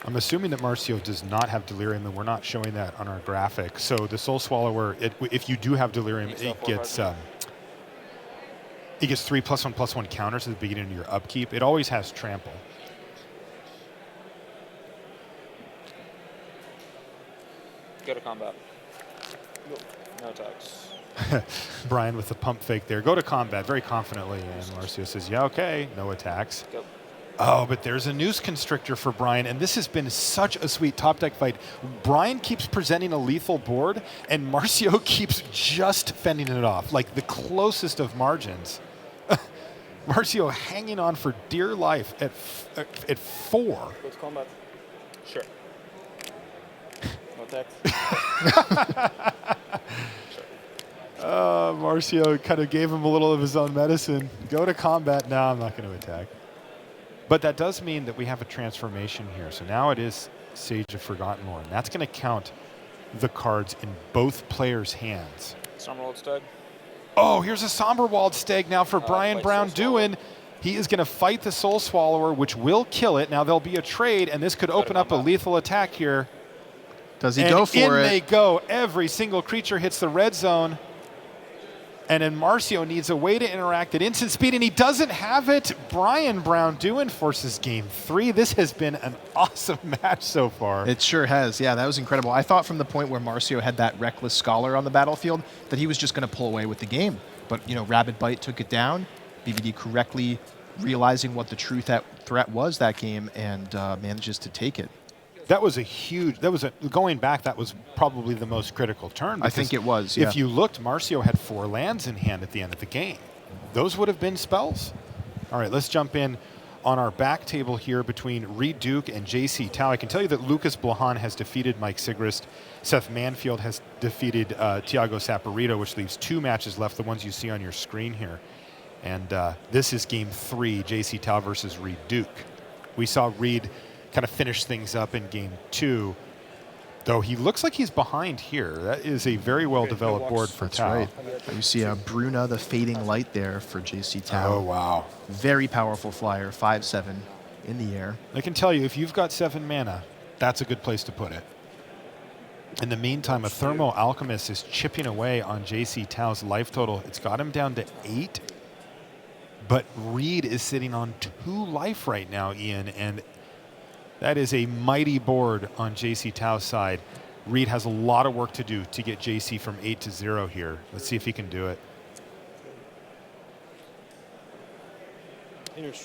Speaker 1: I'm assuming that Marcio does not have Delirium, and we're not showing that on our graphic. So the Soul Swallower, if you do have Delirium,
Speaker 3: You still
Speaker 1: it
Speaker 3: have 4
Speaker 1: gets
Speaker 3: cards.
Speaker 1: it gets 3+1/+1 counters at the beginning of your upkeep. It always has Trample.
Speaker 3: Go to combat. No attacks.
Speaker 1: Brian with the pump fake there. Go to combat very confidently, and Marcio says, yeah, okay, no attacks.
Speaker 3: Go.
Speaker 1: Oh, but there's a Noose Constrictor for Brian, and this has been such a sweet top deck fight. Brian keeps presenting a lethal board, and Marcio keeps just fending it off, like the closest of margins. Marcio hanging on for dear life at 4.
Speaker 4: Go to combat.
Speaker 3: Sure.
Speaker 4: No attacks.
Speaker 1: Marcio kind of gave him a little of his own medicine. Go to combat. No, I'm not going to attack. But that does mean that we have a transformation here. So now it is Sage of Forgotten Lore. And that's going to count the cards in both players' hands.
Speaker 3: Summerlord Stag.
Speaker 1: Oh, here's a Somberwald Stag now for Brian
Speaker 3: fight Soul
Speaker 1: Braun-Duin. He is going to fight the Soul Swallower, which will kill it. Now there'll be a trade, and this could open up a lethal attack here.
Speaker 2: Does he
Speaker 1: And
Speaker 2: go for
Speaker 1: in
Speaker 2: it?
Speaker 1: they go. Every single creature hits the red zone. And then Marcio needs a way to interact at instant speed, and he doesn't have it. Brian Braun-Duin forces game 3. This has been an awesome match so far.
Speaker 2: It sure has. Yeah, that was incredible. I thought from the point where Marcio had that Reckless Scholar on the battlefield that he was just going to pull away with the game. But, Rabid Bite took it down. BVD correctly realizing what the true threat was that game and manages to take it.
Speaker 1: That was going back, that was probably the most critical turn.
Speaker 2: I think it was, yeah.
Speaker 1: If you looked, Marcio had 4 lands in hand at the end of the game. Those would have been spells. All right, let's jump in on our back table here between Reed Duke and JC Tao. I can tell you that Lucas Blahan has defeated Mike Sigrist. Seth Manfield has defeated Tiago Saporito, which leaves 2 matches left, the ones you see on your screen here. And this is game 3, JC Tao versus Reed Duke. We saw Reed kind of finish things up in game 2, though he looks like he's behind here. That is a very well-developed board for
Speaker 2: That's
Speaker 1: Tao.
Speaker 2: right. You see Bruna, the Fading Light there for JC Tao.
Speaker 1: Oh, wow.
Speaker 2: Very powerful flyer, 5/7 in the air.
Speaker 1: I can tell you, if you've got 7 mana, that's a good place to put it. In the meantime, a Thermo Alchemist is chipping away on JC Tao's life total. It's got him down to 8, but Reed is sitting on 2 life right now, Ian, and that is a mighty board on JC Tao's side. Reed has a lot of work to do to get JC from 8 to 0 here. Let's see if he can do it.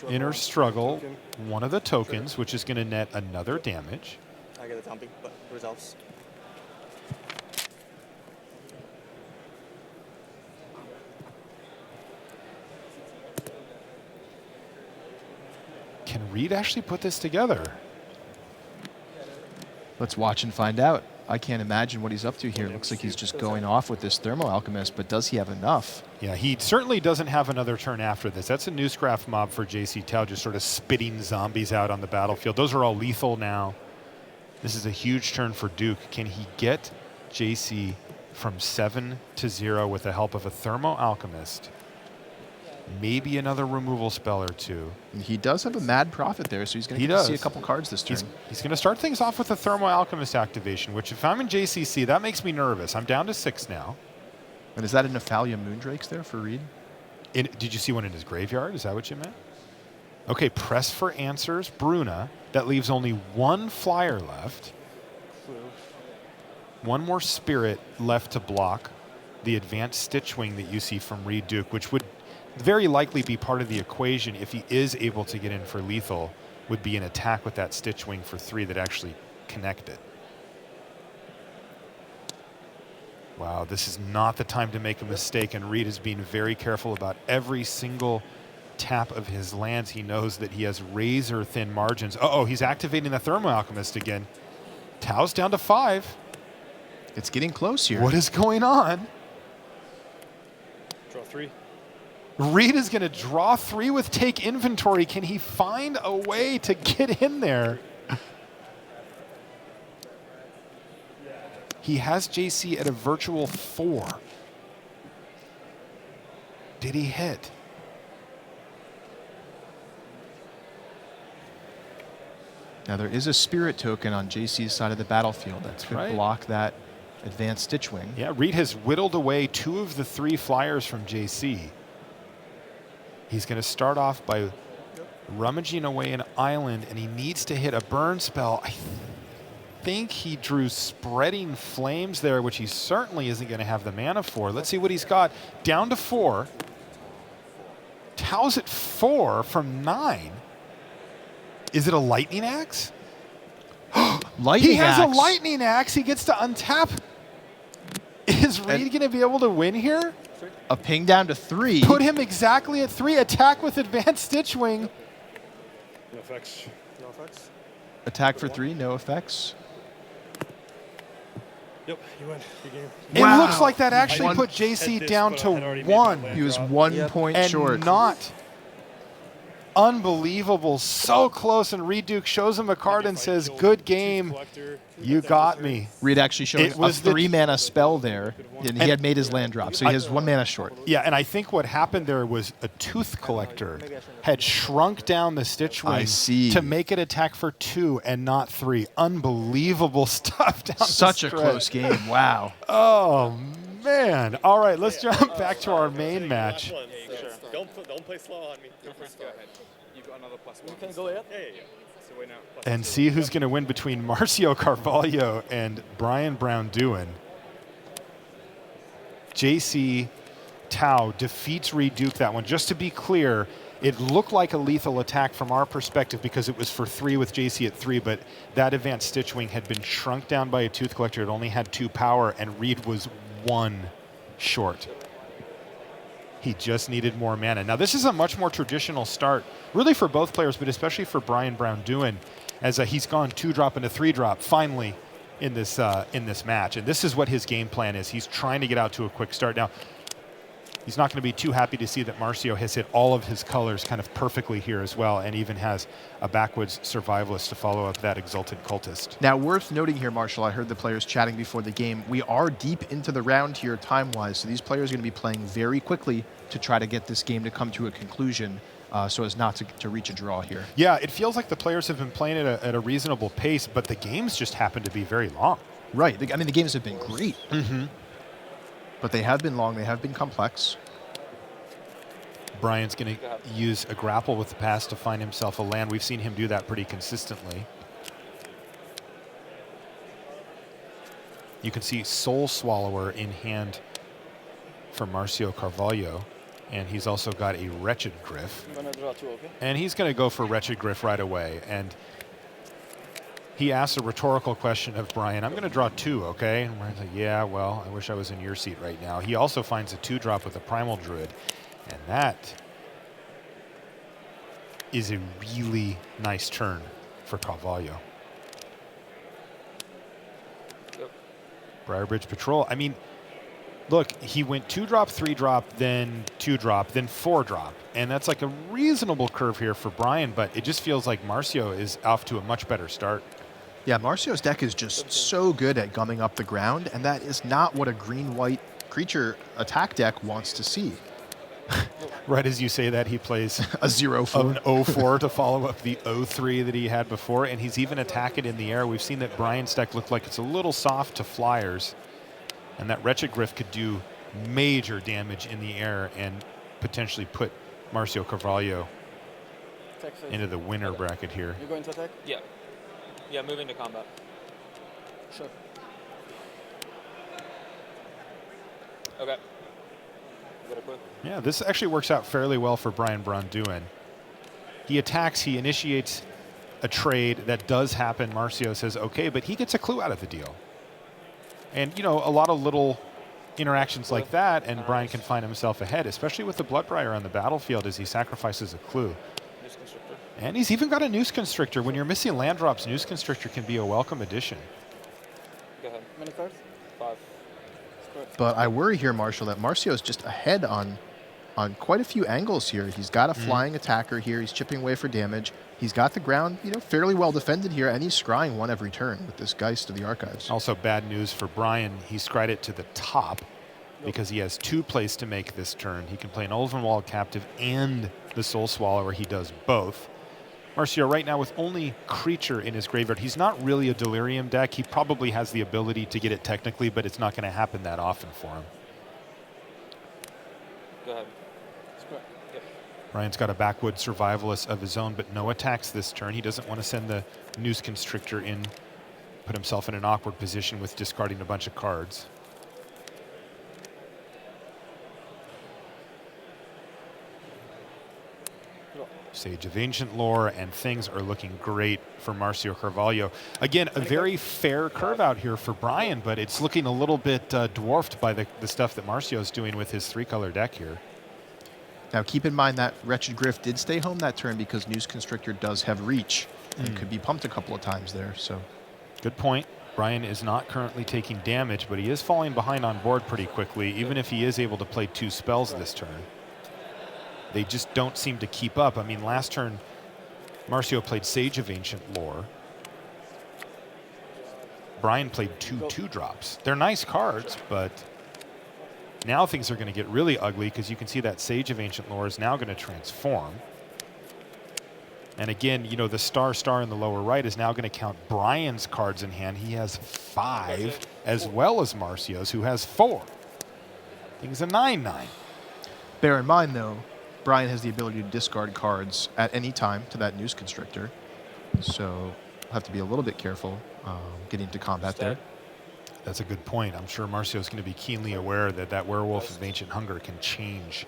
Speaker 1: Inner Struggle,
Speaker 4: Token.
Speaker 1: one of the tokens, which is going to net another damage.
Speaker 4: I get the thumping, but resolves.
Speaker 1: Can Reed actually put this together?
Speaker 2: Let's watch and find out. I can't imagine what he's up to here. Looks like he's just going off with this Thermo Alchemist, but does he have enough?
Speaker 1: Yeah, he certainly doesn't have another turn after this. That's a Newscraft mob for JC Tao, just sort of spitting zombies out on the battlefield. Those are all lethal now. This is a huge turn for Duke. Can he get JC from 7 to 0 with the help of a Thermo Alchemist? Maybe another removal spell or 2.
Speaker 2: And he does have a Mad Prophet there, so he's going to see a couple cards this turn.
Speaker 1: He's going to start things off with a Thermo Alchemist activation, which if I'm in JCC, that makes me nervous. I'm down to 6 now.
Speaker 2: And is that a Nephalia Moondrakes there for Reed?
Speaker 1: Did you see one in his graveyard? Is that what you meant? Okay, press for answers, Bruna. That leaves only 1 flyer left. One more spirit left to block the advanced Stitchwing that you see from Reed Duke, which would very likely be part of the equation if he is able to get in for lethal, would be an attack with that Stitchwing for 3 that actually connected. Wow, this is not the time to make a mistake, and Reed is being very careful about every single tap of his lands. He knows that he has razor-thin margins. Uh-oh, he's activating the Thermo Alchemist again. Tao's down to 5.
Speaker 2: It's getting close here.
Speaker 1: What is going on?
Speaker 7: Draw 3.
Speaker 1: Reed is going to draw 3 with Take Inventory. Can he find a way to get in there? He has JC at a virtual 4. Did he hit?
Speaker 2: Now there is a spirit token on JC's side of the battlefield that could block that advanced Stitch Wing.
Speaker 1: Yeah, Reed has whittled away 2 of the 3 flyers from JC. He's going to start off by rummaging away an island, and he needs to hit a burn spell. I think he drew Spreading Flames there, which he certainly isn't going to have the mana for. Let's see what he's got. Down to 4. Tao's at 4 from 9. Is it a Lightning Axe?
Speaker 2: Lightning
Speaker 1: He has
Speaker 2: Axe.
Speaker 1: a Lightning Axe. He gets to untap. Is Reed going to be able to win here?
Speaker 2: A ping down to 3.
Speaker 1: Put him exactly at 3. Attack with Advanced Stitch Wing.
Speaker 7: No effects.
Speaker 4: No effects.
Speaker 2: Attack for 3, no effects.
Speaker 7: Yep, you win. Good game.
Speaker 1: It looks like that actually
Speaker 2: One-
Speaker 1: put JC
Speaker 7: Had
Speaker 1: down
Speaker 7: this,
Speaker 1: to
Speaker 7: but I had already made
Speaker 1: 1.
Speaker 7: my
Speaker 2: He was
Speaker 7: drop.
Speaker 2: 1 point
Speaker 1: And
Speaker 2: short.
Speaker 1: not unbelievable. So close. And Reed Duke shows him a card and says, good game. You got me.
Speaker 2: Reed actually showed
Speaker 1: It
Speaker 2: a
Speaker 1: was the-
Speaker 2: 3 mana spell there, and he had made his land drop, so he has 1 mana short.
Speaker 1: Yeah, and I think what happened there was a Tooth Collector had shrunk down the Stitch Wing
Speaker 2: I see.
Speaker 1: to make it attack for 2 and not 3. Unbelievable stuff down
Speaker 2: Such
Speaker 1: the
Speaker 2: a
Speaker 1: stretch.
Speaker 2: close game. Wow.
Speaker 1: Oh, man. All right, let's jump back to our main match.
Speaker 8: Don't play slow on me.
Speaker 3: Go ahead. You got another +1.
Speaker 4: You can go yet?
Speaker 8: Yeah.
Speaker 3: So wait now.
Speaker 1: And see who's going to win between Márcio Carvalho and Brian Braun-Duin. JC Tao defeats Reed Duke that one. Just to be clear, it looked like a lethal attack from our perspective because it was for 3 with JC at 3, but that Advanced Stitch Wing had been shrunk down by a Tooth Collector. It only had 2 power, and Reed was 1 short. He just needed more mana. Now, this is a much more traditional start, really for both players, but especially for Brian Braun-Duin, as he's gone 2-drop into 3-drop finally in this match. And this is what his game plan is. He's trying to get out to a quick start. Now, he's not going to be too happy to see that Márcio has hit all of his colors kind of perfectly here as well, and even has a backwoods survivalist to follow up that Exalted Cultist.
Speaker 2: Now, worth noting here, Marshall, I heard the players chatting before the game. We are deep into the round here time-wise, so these players are going to be playing very quickly to try to get this game to come to a conclusion so as not to reach a draw here.
Speaker 1: Yeah, it feels like the players have been playing at a reasonable pace, but the games just happen to be very long.
Speaker 2: Right. I mean, the games have been great, but they have been long. They have been complex.
Speaker 1: Brian's going to use a grapple with the pass to find himself a land. We've seen him do that pretty consistently. You can see Soul Swallower in hand for Márcio Carvalho, and he's also got a Wretched Griff.
Speaker 4: I'm gonna draw 2, okay?
Speaker 1: And he's going to go for Wretched Griff right away. And he asks a rhetorical question of Brian, I'm going to draw 2, okay? And Brian's like, yeah, well, I wish I was in your seat right now. He also finds a 2-drop with a Primal Druid. And that is a really nice turn for Carvalho.
Speaker 3: Yep.
Speaker 1: Briarbridge Patrol. I mean, look, he went 2-drop, 3-drop, then 2-drop, then 4-drop. And that's like a reasonable curve here for Brian, but it just feels like Márcio is off to a much better start.
Speaker 2: Yeah, Marcio's deck is just so good at gumming up the ground, and that is not what a green-white creature attack deck wants to see.
Speaker 1: Right as you say that, he plays
Speaker 2: A 0-4.
Speaker 1: an 0-4 to follow up the 0-3 that he had before, and he's even attacking in the air. We've seen that Brian's deck looked like it's a little soft to flyers, and that Wretched Griff could do major damage in the air and potentially put Márcio Carvalho
Speaker 4: Attack phase.
Speaker 1: into the winner bracket here.
Speaker 4: You going to attack?
Speaker 3: Yeah. Yeah, moving to combat.
Speaker 4: Sure.
Speaker 3: Okay. You got a clue?
Speaker 1: Yeah, this actually works out fairly well for Brian Braun-Duin. He attacks, he initiates a trade that does happen. Márcio says, okay, but he gets a clue out of the deal. And, you know, a lot of little interactions like that, and Brian can find himself ahead, especially with the Bloodbriar on the battlefield as he sacrifices a clue.
Speaker 3: Noose Constrictor.
Speaker 1: And he's even got a Noose Constrictor. When you're missing land drops, Noose Constrictor can be a welcome addition.
Speaker 3: Go ahead.
Speaker 4: How many cards?
Speaker 3: 5.
Speaker 2: But I worry here, Marshall, that Marcio's just ahead on on quite a few angles here. He's got a flying attacker here. He's chipping away for damage. He's got the ground, fairly well defended here, and he's scrying one every turn with this Geist of the Archives.
Speaker 1: Also bad news for Brian. He scryed it to the top because he has 2 plays to make this turn. He can play an Ulvenwald Captive and the Soul Swallower. He does both. Márcio right now with only Creature in his graveyard. He's not really a Delirium deck. He probably has the ability to get it technically, but it's not going to happen that often for him.
Speaker 3: Go ahead.
Speaker 1: Brian's got a backwood Survivalist of his own, but no attacks this turn. He doesn't want to send the Noose Constrictor in, put himself in an awkward position with discarding a bunch of cards. Sage of Ancient Lore, and things are looking great for Márcio Carvalho. Again, a very fair curve out here for Brian, but it's looking a little bit dwarfed by the stuff that Márcio is doing with his 3-color deck here.
Speaker 2: Now, keep in mind that Wretched Griff did stay home that turn because Noose Constrictor does have reach and could be pumped a couple of times there. So,
Speaker 1: good point. Brian is not currently taking damage, but he is falling behind on board pretty quickly, even if he is able to play 2 spells this turn. They just don't seem to keep up. I mean, last turn, Márcio played Sage of Ancient Lore. Brian played 2 2-drops. They're nice cards, but now things are going to get really ugly because you can see that Sage of Ancient Lore is now going to transform. And again, the star in the lower right is now going to count Brian's cards in hand. He has 5, as well as Márcio's, who has 4. Thing's a 9/9.
Speaker 2: bear in mind, though, Brian has the ability to discard cards at any time to that Noose Constrictor. So we'll have to be a little bit careful getting into combat there.
Speaker 1: That's a good point. I'm sure Márcio's going to be keenly aware that that Werewolf of Ancient Hunger can change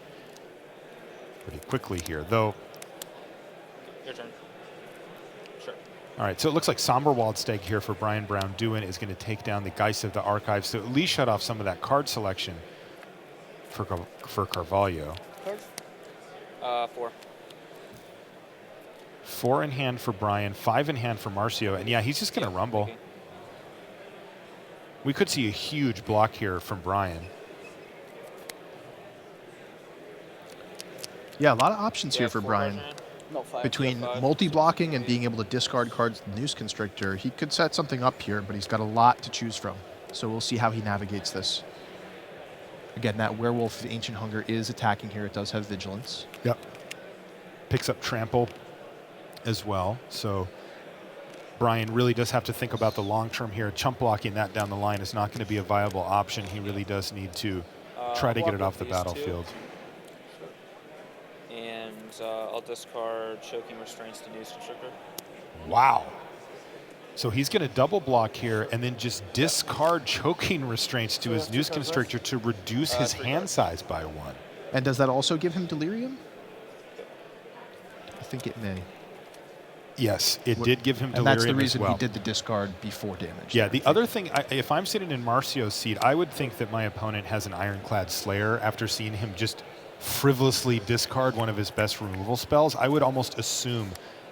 Speaker 1: pretty quickly here, though.
Speaker 3: Your turn. Sure.
Speaker 1: All right, so it looks like Somberwald Stag here for Brian Braun-Duin is going to take down the Geist of the Archives to at least shut off some of that card selection for Carvalho.
Speaker 3: 4.
Speaker 1: 4 in hand for Brian, 5 in hand for Márcio, and yeah, he's just going to rumble. We could see a huge block here from Brian.
Speaker 2: Yeah, a lot of options here for Brian.
Speaker 4: No, 5.
Speaker 2: Between multi-blocking and being able to discard cards to the Noose Constrictor, he could set something up here, but he's got a lot to choose from. So we'll see how he navigates this. Again, that Werewolf of Ancient Hunger is attacking here. It does have Vigilance.
Speaker 1: Yep. Picks up Trample as well. So Brian really does have to think about the long term here. Chump blocking that down the line is not going to be a viable option. He really does need to try to get it off the battlefield.
Speaker 3: And I'll discard Choking Restraints to Noose Constrictor.
Speaker 1: Wow. So he's going to double block here and then just discard Choking Restraints to his Noose Constrictor to reduce his hand size by 1.
Speaker 2: And does that also give him Delirium? I think it may.
Speaker 1: Yes, it did give him Delirium as well.
Speaker 2: And that's the reason he did the discard before damage.
Speaker 1: Yeah, the other thing, if I'm sitting in Márcio's seat, I would think that my opponent has an Ironclad Slayer after seeing him just frivolously discard one of his best removal spells. I would almost assume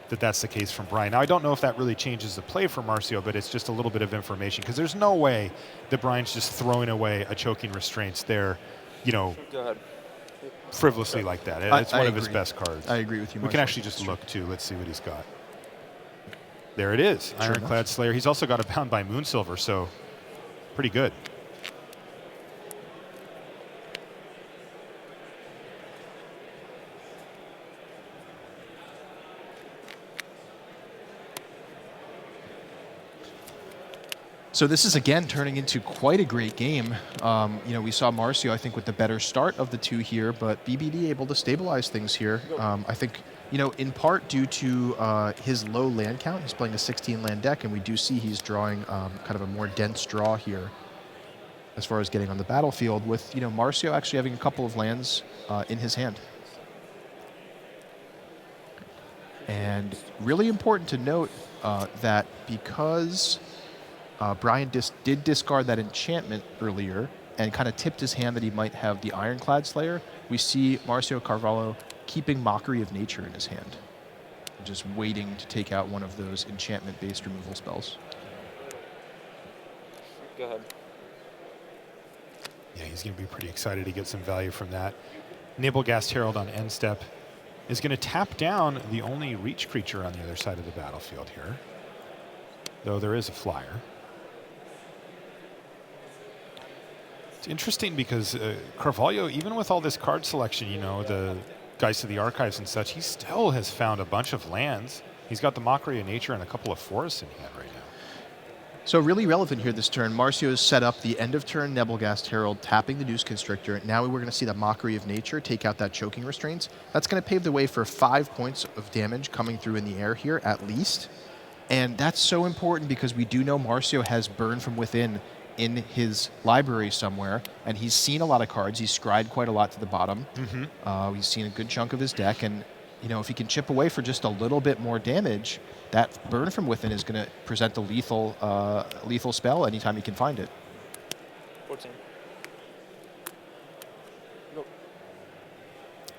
Speaker 1: that that's the case from Brian. Now, I don't know if that really changes the play for Márcio, but it's just a little bit of information because there's no way that Brian's just throwing away a Choking Restraints there,
Speaker 3: Go ahead.
Speaker 1: frivolously like that. It's one of his best cards.
Speaker 2: I agree with you,
Speaker 1: We can actually just look, too. Let's see what he's got. There it is, Ironclad Slayer. He's also got a Bound by Moonsilver, so pretty good.
Speaker 2: So this is, again, turning into quite a great game. We saw Márcio, I think, with the better start of the two here, but BBD able to stabilize things here. I think, in part due to his low land count. He's playing a 16-land deck, and we do see he's drawing kind of a more dense draw here as far as getting on the battlefield with, Márcio actually having a couple of lands in his hand. And really important to note that because Brian did discard that enchantment earlier and kind of tipped his hand that he might have the Ironclad Slayer, we see Márcio Carvalho keeping Mockery of Nature in his hand, just waiting to take out one of those enchantment-based removal spells.
Speaker 3: Go ahead.
Speaker 1: Yeah, he's going to be pretty excited to get some value from that. Nabelgast Herald on end step is going to tap down the only reach creature on the other side of the battlefield here, though there is a flyer. It's interesting because Carvalho, even with all this card selection, you know, the Geist of the Archives and such, he still has found a bunch of lands. He's got the Mockery of Nature and a couple of forests in hand right now.
Speaker 2: So really relevant here this turn. Marcio has set up the end of turn Nebelgast Herald, tapping the Deuce Constrictor. Now we're going to see the Mockery of Nature take out that Choking Restraints. That's going to pave the way for 5 points of damage coming through in the air here, at least. And that's so important because we do know Marcio has Burn from Within in his library somewhere, and he's seen a lot of cards. He's scryed quite a lot to the bottom. He's seen a good chunk of his deck, and you know, if he can chip away for just a little bit more damage, that Burn from Within is going to present a lethal spell anytime he can find it.
Speaker 3: 14.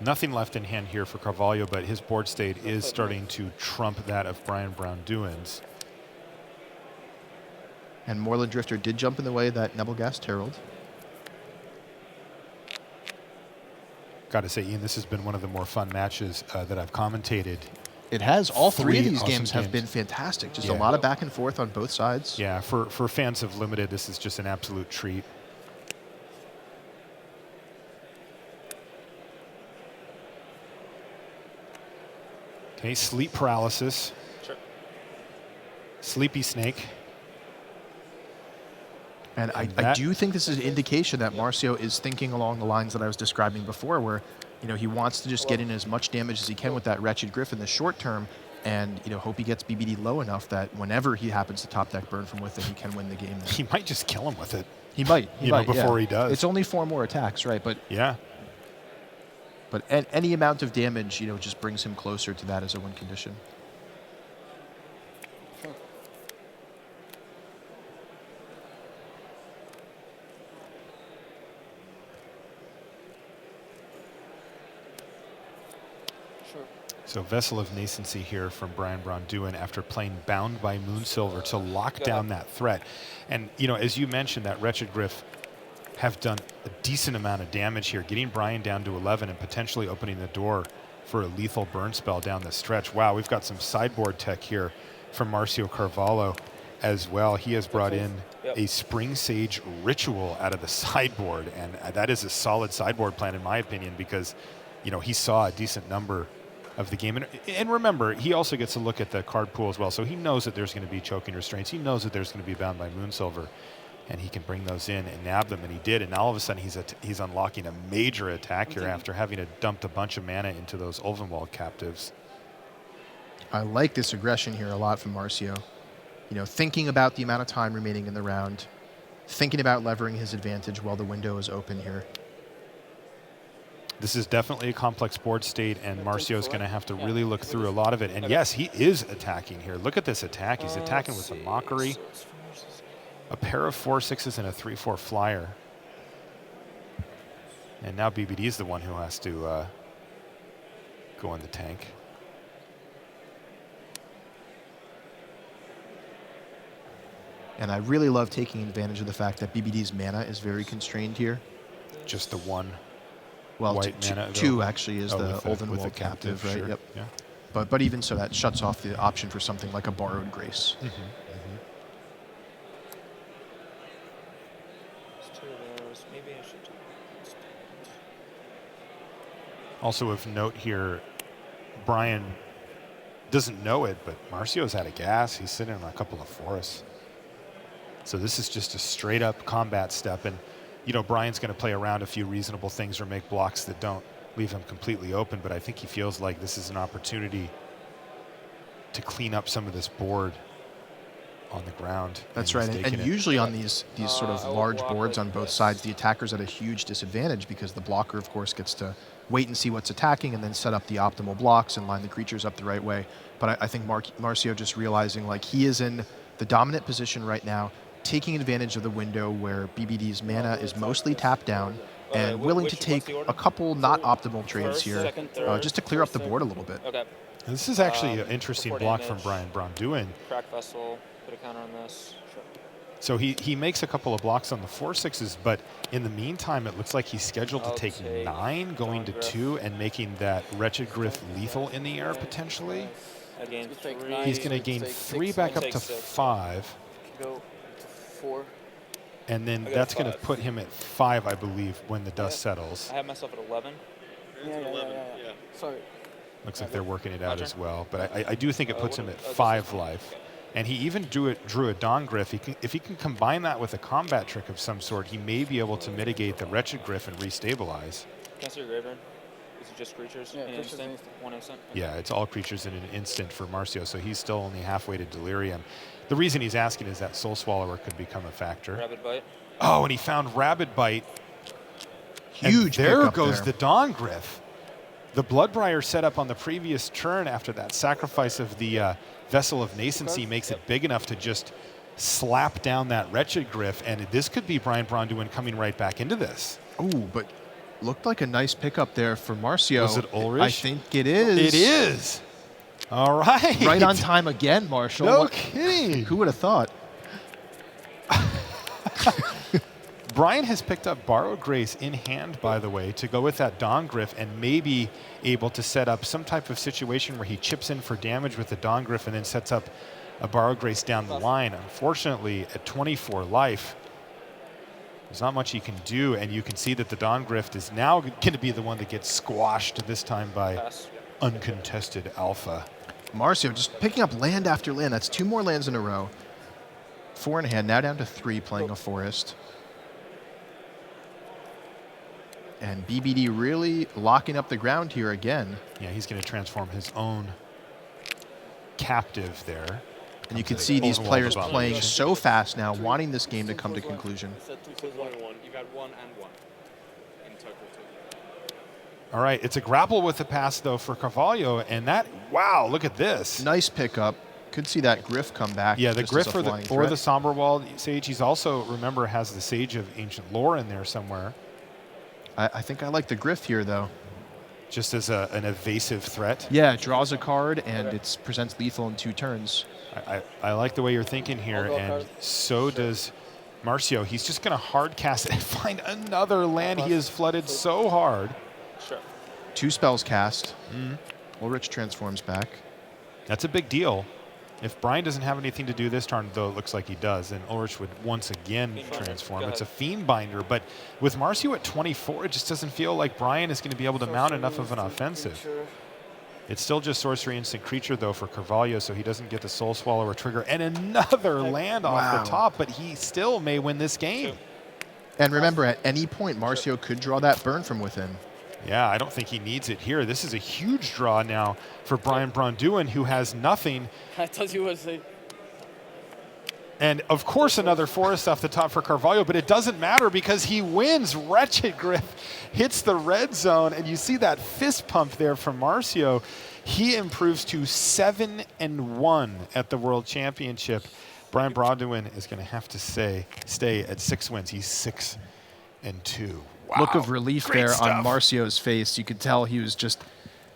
Speaker 1: Nothing left in hand here for Carvalho, but his board state is starting to trump that of Brian Braun-Duin's.
Speaker 2: And Moorland Drifter did jump in the way of that Nebelgast Herald.
Speaker 1: Got to say, Ian, this has been one of the more fun matches that I've commentated.
Speaker 2: It has. All three of these
Speaker 1: awesome
Speaker 2: games have been fantastic. Just a
Speaker 1: Yeah.
Speaker 2: lot of back and forth on both sides.
Speaker 1: Yeah, for fans of Limited, this is just an absolute treat. Okay, Sleep Paralysis.
Speaker 3: Sure.
Speaker 1: Sleepy Snake.
Speaker 2: And I do think this is an indication that Marcio is thinking along the lines that I was describing before, where you know he wants to just get in as much damage as he can with that Wretched Griff in the short term, and you know hope he gets BBD low enough that whenever he happens to top deck Burn from Within, he can win the game.
Speaker 1: He might just kill him with it.
Speaker 2: He might. He might,
Speaker 1: before he does.
Speaker 2: It's only 4 more attacks, right? But
Speaker 1: Yeah.
Speaker 2: but any amount of damage, you know, just brings him closer to that as a win condition.
Speaker 1: So Vessel of Nascency here from Brian Braun-Duin after playing Bound by Moonsilver to lock down that threat. And, you know, as you mentioned, that Wretched Griff have done a decent amount of damage here, getting Brian down to 11 and potentially opening the door for a lethal burn spell down the stretch. Wow, we've got some sideboard tech here from Márcio Carvalho as well. He has brought in a Spring Sage Ritual out of the sideboard, and that is a solid sideboard plan in my opinion because, you know, he saw a decent number of the game. And remember, he also gets to look at the card pool as well, so he knows that there's going to be Choking Restraints. He knows that there's going to be Bound by Moonsilver, and he can bring those in and nab them, and he did. And now all of a sudden he's unlocking a major attack here after having to dump a bunch of mana into those Ulvenwald captives.
Speaker 2: I like this aggression here a lot from Marcio. You know, thinking about the amount of time remaining in the round, thinking about levering his advantage while the window is open here.
Speaker 1: This is definitely a complex board state, and Marcio's going to have to really look through a lot of it. And yes, he is attacking here. Look at this attack. He's attacking with a Mockery, a pair of 4/6s, and a 3/4 flyer. And now BBD is the one who has to go in the tank.
Speaker 2: And I really love taking advantage of the fact that BBD's mana is very constrained here.
Speaker 1: Just the one.
Speaker 2: Well,
Speaker 1: White mana
Speaker 2: two actually is the
Speaker 1: with the
Speaker 2: Ulvenwald captive, right?
Speaker 1: Sure.
Speaker 2: Yep.
Speaker 1: Yeah.
Speaker 2: But even so, that shuts off the option for something like a Borrowed Grace.
Speaker 3: There's 2 of those. Maybe I should do this.
Speaker 1: Also of note here, Brian doesn't know it, but Marcio's out of gas. He's sitting on a couple of forests. So this is just a straight up combat step. And, you know, Brian's going to play around a few reasonable things or make blocks that don't leave him completely open. But I think he feels like this is an opportunity to clean up some of this board on the ground.
Speaker 2: That's
Speaker 1: and
Speaker 2: right.
Speaker 1: he's
Speaker 2: And
Speaker 1: taking it.
Speaker 2: usually on these sort of
Speaker 3: I will
Speaker 2: large
Speaker 3: block
Speaker 2: boards
Speaker 3: like
Speaker 2: on both
Speaker 3: this.
Speaker 2: sides, the attacker's at a huge disadvantage because the blocker, of course, gets to wait and see what's attacking and then set up the optimal blocks and line the creatures up the right way. But I think Marcio just realizing like he is in the dominant position right now, taking advantage of the window where BBD's mana is mostly tapped down and willing to take a couple not optimal trades
Speaker 3: First,
Speaker 2: here
Speaker 3: second, third,
Speaker 2: just to clear up the
Speaker 3: first,
Speaker 2: board a little bit.
Speaker 3: Okay.
Speaker 1: This is actually an interesting
Speaker 3: for
Speaker 1: block
Speaker 3: damage.
Speaker 1: from Brian Braun-Duin.
Speaker 3: Crack Vessel. Put a counter on this. Sure.
Speaker 1: So he makes a couple of blocks on the 4-6s, but in the meantime, it looks like he's scheduled to take 9, going to 2, and making that Wretched Griff lethal in the air potentially.
Speaker 3: I gained
Speaker 4: Let's take
Speaker 3: 3.
Speaker 4: nine.
Speaker 1: He's going to gain
Speaker 4: Take
Speaker 1: 3
Speaker 4: 6,
Speaker 1: back up
Speaker 3: take
Speaker 1: to
Speaker 3: 6.
Speaker 1: 5,
Speaker 4: Go to 4.
Speaker 1: and then
Speaker 3: I got
Speaker 1: that's going to
Speaker 3: 5.
Speaker 1: put him at 5, I believe, when the dust settles.
Speaker 3: I have myself at 11.
Speaker 4: Yeah. Sorry.
Speaker 1: Looks like they're working it out
Speaker 3: turn.
Speaker 1: as well, but I do think it puts him at
Speaker 3: this is
Speaker 1: 5
Speaker 3: fine.
Speaker 1: life. And he even drew a Dawn Griff. If he can combine that with a combat trick of some sort, he may be able to mitigate the Wretched Griff and restabilize.
Speaker 3: Can I see your graveyard? Is it just creatures?
Speaker 4: Yeah,
Speaker 3: An
Speaker 4: creatures
Speaker 3: instant?
Speaker 4: and instant.
Speaker 3: 1 instant?
Speaker 1: Yeah, it's all creatures in an instant for Márcio, so he's still only halfway to Delirium. The reason he's asking is that Soul Swallower could become a factor.
Speaker 3: Rapid bite.
Speaker 1: Oh, and he found Rabid Bite.
Speaker 2: Huge
Speaker 1: And there
Speaker 2: pickup
Speaker 1: goes
Speaker 2: there.
Speaker 1: the Dawn Griff. The Bloodbriar set up on the previous turn after that sacrifice of the Vessel of Nascency makes it big enough to just slap down that Wretched Griff, and this could be Braun-Duin coming right back into this.
Speaker 2: Ooh, but looked like a nice pickup there for Marcio.
Speaker 1: Was it Ulrich?
Speaker 2: I think it is.
Speaker 1: It is. All right.
Speaker 2: Right on time again, Marshall.
Speaker 1: No
Speaker 2: What-
Speaker 1: kidding.
Speaker 2: Who would have thought?
Speaker 1: Brian has picked up Borrowed Grace in hand, by the way, to go with that Dawn Griff and maybe able to set up some type of situation where he chips in for damage with the Dawn Griff and then sets up a Borrowed Grace down the line. Unfortunately, at 24 life, there's not much he can do, and you can see that the Dawn Griff is now going to be the one that gets squashed, this time by
Speaker 3: Pass.
Speaker 1: uncontested Alpha.
Speaker 2: Marcio just picking up land after land. That's 2 more lands in a row. 4 in hand, now down to 3, playing a forest. And BBD really locking up the ground here again.
Speaker 1: Yeah, he's going to transform his own captive there.
Speaker 2: And you can
Speaker 1: Comes
Speaker 2: see
Speaker 1: in
Speaker 2: these
Speaker 1: Overwhelmed
Speaker 2: players
Speaker 1: Abomination.
Speaker 2: playing so fast now, wanting this game to come to conclusion.
Speaker 4: Set 2
Speaker 8: So
Speaker 4: plus
Speaker 8: 1
Speaker 4: 1.
Speaker 8: and 1. You got 1 and 1 in total too.
Speaker 1: All right, it's a grapple with the pass, though, for Carvalho, and that, wow, look at this.
Speaker 2: Nice pickup. Could see that Griff come back.
Speaker 1: Yeah, the
Speaker 2: just
Speaker 1: Griff
Speaker 2: as a
Speaker 1: or
Speaker 2: flying
Speaker 1: the
Speaker 2: threat.
Speaker 1: Somberwald Sage. He's also, remember, has the Sage of Ancient Lore in there somewhere,
Speaker 2: I think I like the Griff here, though.
Speaker 1: just as an evasive threat.
Speaker 2: Yeah, it draws a card and it presents lethal in 2 turns.
Speaker 1: I like the way you're thinking here,
Speaker 4: I'll go
Speaker 1: and
Speaker 4: card.
Speaker 1: so does Márcio. He's just going to hard cast it and find another land. He has flooded so hard.
Speaker 3: Sure.
Speaker 2: 2 spells cast. Ulrich transforms back.
Speaker 1: That's a big deal. If Brian doesn't have anything to do this turn, though it looks like he does, then Ulrich would once again
Speaker 3: Fiend Binder.
Speaker 1: transform.
Speaker 3: Go
Speaker 1: It's a
Speaker 3: ahead.
Speaker 1: Fiend Binder, but with Márcio at 24, it just doesn't feel like Brian is going to be able to mount enough of an offensive.
Speaker 4: Creature.
Speaker 1: It's still just Sorcery Instant Creature, though, for Carvalho, so he doesn't get the Soul Swallower trigger. And another land off
Speaker 2: Wow.
Speaker 1: the top, but he still may win this game.
Speaker 2: And remember, at any point, Marcio could draw that burn from within.
Speaker 1: Yeah, I don't think he needs it here. This is a huge draw now for Brian Braun-Duin, who has nothing.
Speaker 4: I thought you would say.
Speaker 1: And, of course, another forest off the top for Carvalho, but it doesn't matter because he wins. Wretched Griff hits the red zone, and you see that fist pump there from Márcio. He improves to 7-1 at the World Championship. Brian Braun-Duin is going to have to stay at 6 wins. He's 6-2. Wow.
Speaker 2: Look of relief
Speaker 1: Great
Speaker 2: there
Speaker 1: stuff.
Speaker 2: on Marcio's face. You could tell he was just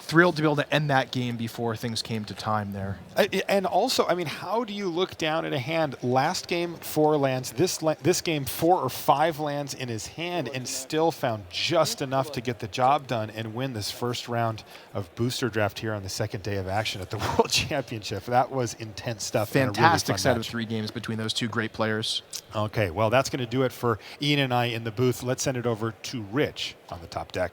Speaker 2: thrilled to be able to end that game before things came to time there.
Speaker 1: And also, I mean, how do you look down at a hand? Last game, 4 lands. This game, 4 or 5 lands in his hand, and still found just enough to get the job done and win this first round of booster draft here on the second day of action at the World Championship. That was intense stuff. and a really
Speaker 2: Fantastic
Speaker 1: fun
Speaker 2: set
Speaker 1: match.
Speaker 2: of 3 games between those 2 great players.
Speaker 1: Okay, well, that's going to do it for Ian and I in the booth. Let's send it over to Rich on the top deck.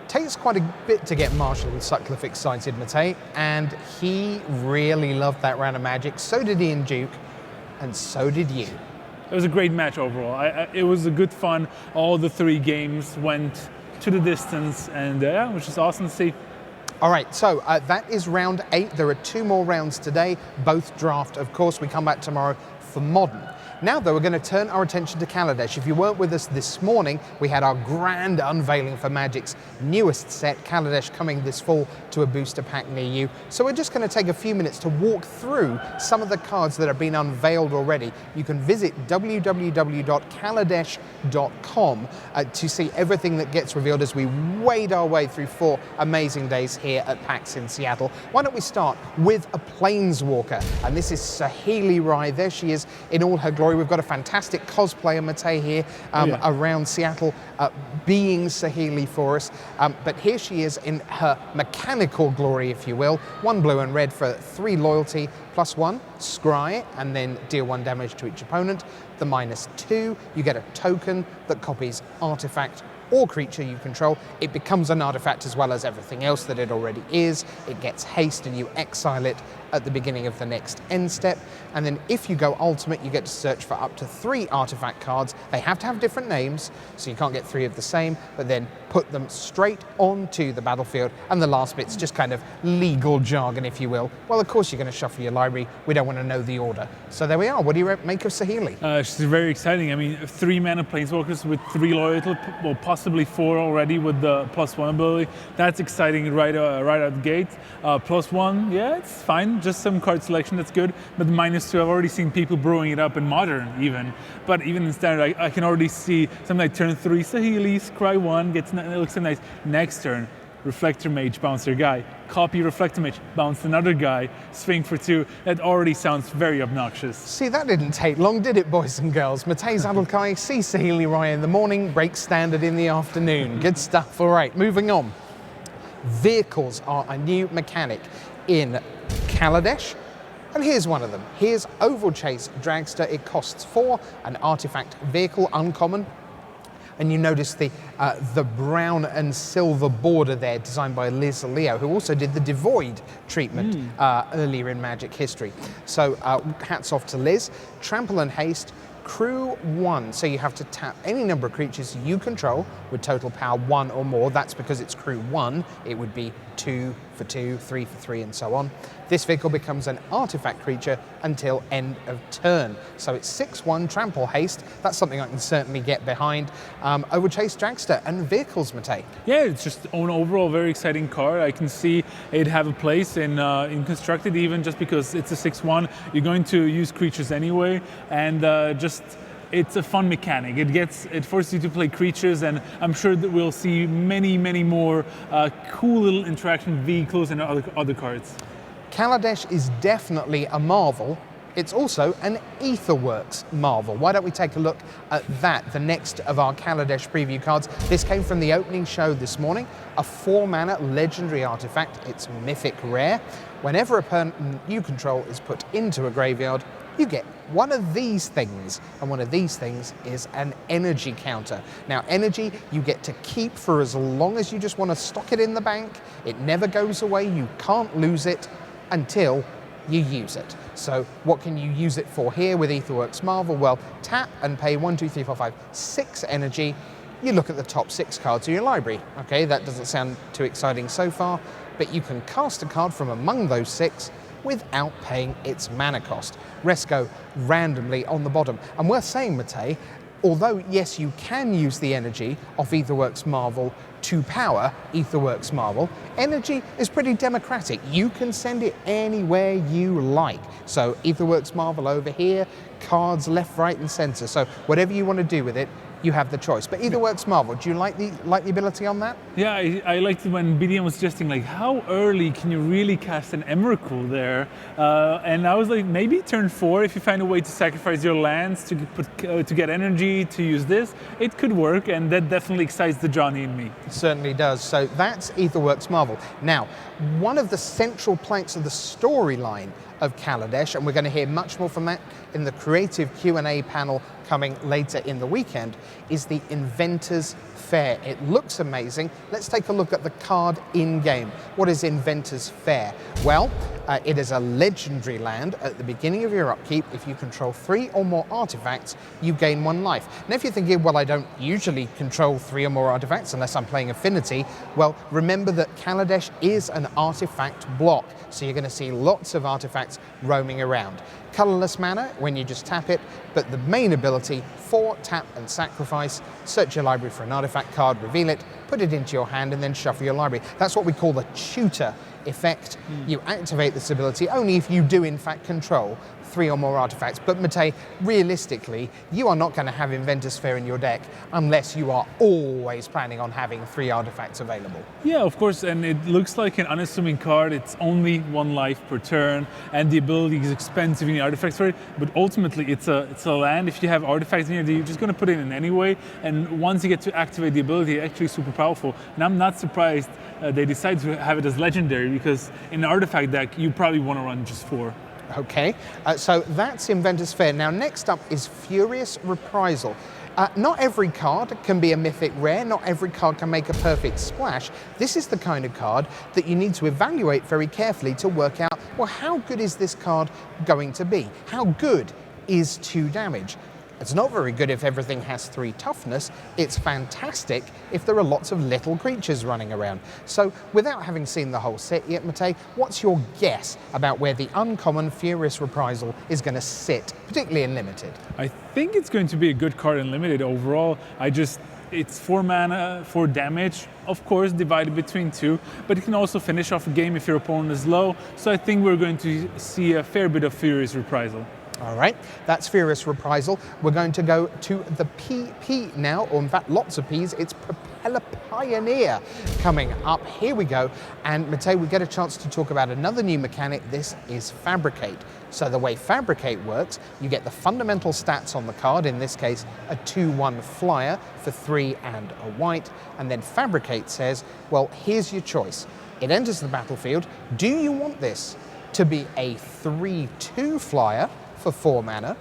Speaker 9: Takes quite a bit to get Marshall and Sutcliffe excited, Matei, and he really loved that round of Magic. So did Ian Duke, and so did you.
Speaker 10: It was a great match overall. It was a good fun. All the 3 games went to the distance, and yeah, it was just awesome to see.
Speaker 9: All right, so that is round 8. There are 2 more rounds today, both draft, of course. We come back tomorrow for Modern. Now, though, we're going to turn our attention to Kaladesh. If you weren't with us this morning, we had our grand unveiling for Magic's newest set, Kaladesh, coming this fall to a booster pack near you. So we're just going to take a few minutes to walk through some of the cards that have been unveiled already. You can visit www.kaladesh.com to see everything that gets revealed as we wade our way through 4 amazing days here at PAX in Seattle. Why don't we start with a Planeswalker? And this is Saheeli Rai. There she is in all her glory. We've got a fantastic cosplayer, Matej, here around Seattle being Saheeli for us. But here she is in her mechanical glory, if you will. 1 blue and red for 3 loyalty, +1, scry, and then deal 1 damage to each opponent. The -2, you get a token that copies artifact or creature you control. It becomes an artifact as well as everything else that it already is. It gets haste and you exile it at the beginning of the next end step. And then if you go ultimate, you get to search for up to 3 artifact cards. They have to have different names, so you can't get 3 of the same, but then put them straight onto the battlefield. And the last bit's just kind of legal jargon, if you will. Well, of course, you're going to shuffle your library. We don't want to know the order. So there we are. What do you make of Saheeli?
Speaker 10: She's very exciting. I mean, 3 mana Planeswalkers with 3 loyalty, well, possibly 4 already with the +1 ability. That's exciting right out the gate. +1, yeah, it's fine. Just some card selection, that's good. But the -2, I've already seen people brewing it up in Modern even. But even in Standard, I can already see something like turn 3 Saheeli, scry 1, it looks so nice. Next turn, Reflector Mage, bounce your guy. Copy Reflector Mage, bounce another guy. Swing for 2. That already sounds very obnoxious.
Speaker 9: See, that didn't take long, did it, boys and girls? Matej Zadelkai, see Saheeli Rai in the morning, break Standard in the afternoon. Good stuff. All right, moving on. Vehicles are a new mechanic in Kaladesh. And here's one of them. Here's Oval Chase Dragster. It costs 4, an artifact vehicle, uncommon. And you notice the brown and silver border there, designed by Liz Leo, who also did the Devoid treatment earlier in Magic history. So hats off to Liz. Trample and Haste, crew 1. So you have to tap any number of creatures you control with total power 1 or more. That's because it's crew 1. It would be 2 for 2, 3 for 3, and so on. This vehicle becomes an artifact creature until end of turn. So it's 6/1 Trample Haste. That's something I can certainly get behind. Oval Chase Dragster and vehicles, Matej.
Speaker 10: Yeah, it's just an overall very exciting card. I can see it have a place in Constructed, even just because it's a 6/1. You're going to use creatures anyway, and it's a fun mechanic. It forces you to play creatures, and I'm sure that we'll see many more cool little interaction vehicles and other cards.
Speaker 9: Kaladesh is definitely a marvel. It's also an Aetherworks marvel. Why don't we take a look at that, the next of our Kaladesh preview cards. This came from the opening show this morning. A 4-mana legendary artifact. It's mythic rare. Whenever a opponent you control is put into a graveyard, you get one of these things, and one of these things is an energy counter. Now, energy you get to keep for as long as you just want to stock it in the bank. It never goes away. You can't lose it until you use it. So what can you use it for here with Aetherworks Marvel? Well, tap and pay 1, 2, 3, 4, 5, 6 energy. You look at the top 6 cards of your library. Okay, that doesn't sound too exciting so far, but you can cast a card from among those 6 without paying its mana cost. Rest go randomly on the bottom. And worth saying, Matej, although yes, you can use the energy of Aetherworks Marvel to power Aetherworks Marvel, energy is pretty democratic. You can send it anywhere you like. So Aetherworks Marvel over here, cards left, right, and center. So whatever you want to do with it, you have the choice. But Aetherworks Marvel, do you like the ability on that?
Speaker 10: Yeah, I liked it when BDM was suggesting, like, how early can you really cast an Emrakul there? And I was like, maybe turn 4, if you find a way to sacrifice your lands to get energy, to use this, it could work, and that definitely excites the Johnny in me.
Speaker 9: It certainly does. So that's Aetherworks Marvel. Now, one of the central planks of the storyline of Kaladesh, and we're going to hear much more from that in the creative Q&A panel coming later in the weekend, is the Inventors Fair. It looks amazing. Let's take a look at the card in-game. What is Inventors Fair? Well, It is a legendary land. At the beginning of your upkeep, if you control 3 or more artifacts, you gain 1 life. Now, if you're thinking, well, I don't usually control 3 or more artifacts unless I'm playing Affinity, well, remember that Kaladesh is an artifact block, so you're going to see lots of artifacts roaming around. Colorless mana when you just tap it, but the main ability, 4 tap and sacrifice, search your library for an artifact card, reveal it, put it into your hand, and then shuffle your library. That's what we call the tutor effect. You activate this ability only if you do in fact control 3 or more artifacts. But Matej, realistically, you are not going to have Inventor's Sphere in your deck unless you are always planning on having 3 artifacts available.
Speaker 10: Yeah, of course, and it looks like an unassuming card. It's only 1 life per turn, and the ability is expensive in the artifacts for it, but ultimately it's a land. If you have artifacts in here, you're just going to put it in anyway, and once you get to activate the ability, it's actually super powerful. And I'm not surprised they decided to have it as legendary, because in an artifact deck, you probably want to run just 4.
Speaker 9: Okay, so that's Inventor's Sphere. Now next up is Furious Reprisal. Not every card can be a mythic rare, not every card can make a perfect splash. This is the kind of card that you need to evaluate very carefully to work out, well, how good is this card going to be? How good is 2 damage? It's not very good if everything has 3 toughness. It's fantastic if there are lots of little creatures running around. So without having seen the whole set yet, Matej, what's your guess about where the uncommon Furious Reprisal is going to sit, particularly in Limited?
Speaker 10: I think it's going to be a good card in Limited overall. It's 4 mana, 4 damage, of course, divided between 2, but it can also finish off a game if your opponent is low. So I think we're going to see a fair bit of Furious Reprisal.
Speaker 9: All right, that's Furious Reprisal. We're going to go to the PP now, or in fact lots of Ps. It's Propeller Pioneer coming up. Here we go. And Matej, we get a chance to talk about another new mechanic. This is Fabricate. So the way Fabricate works, you get the fundamental stats on the card, in this case a 2/1 flyer for 3 and a white, and then Fabricate says, well, here's your choice. It enters the battlefield. Do you want this to be a 3/2 flyer for 4 mana,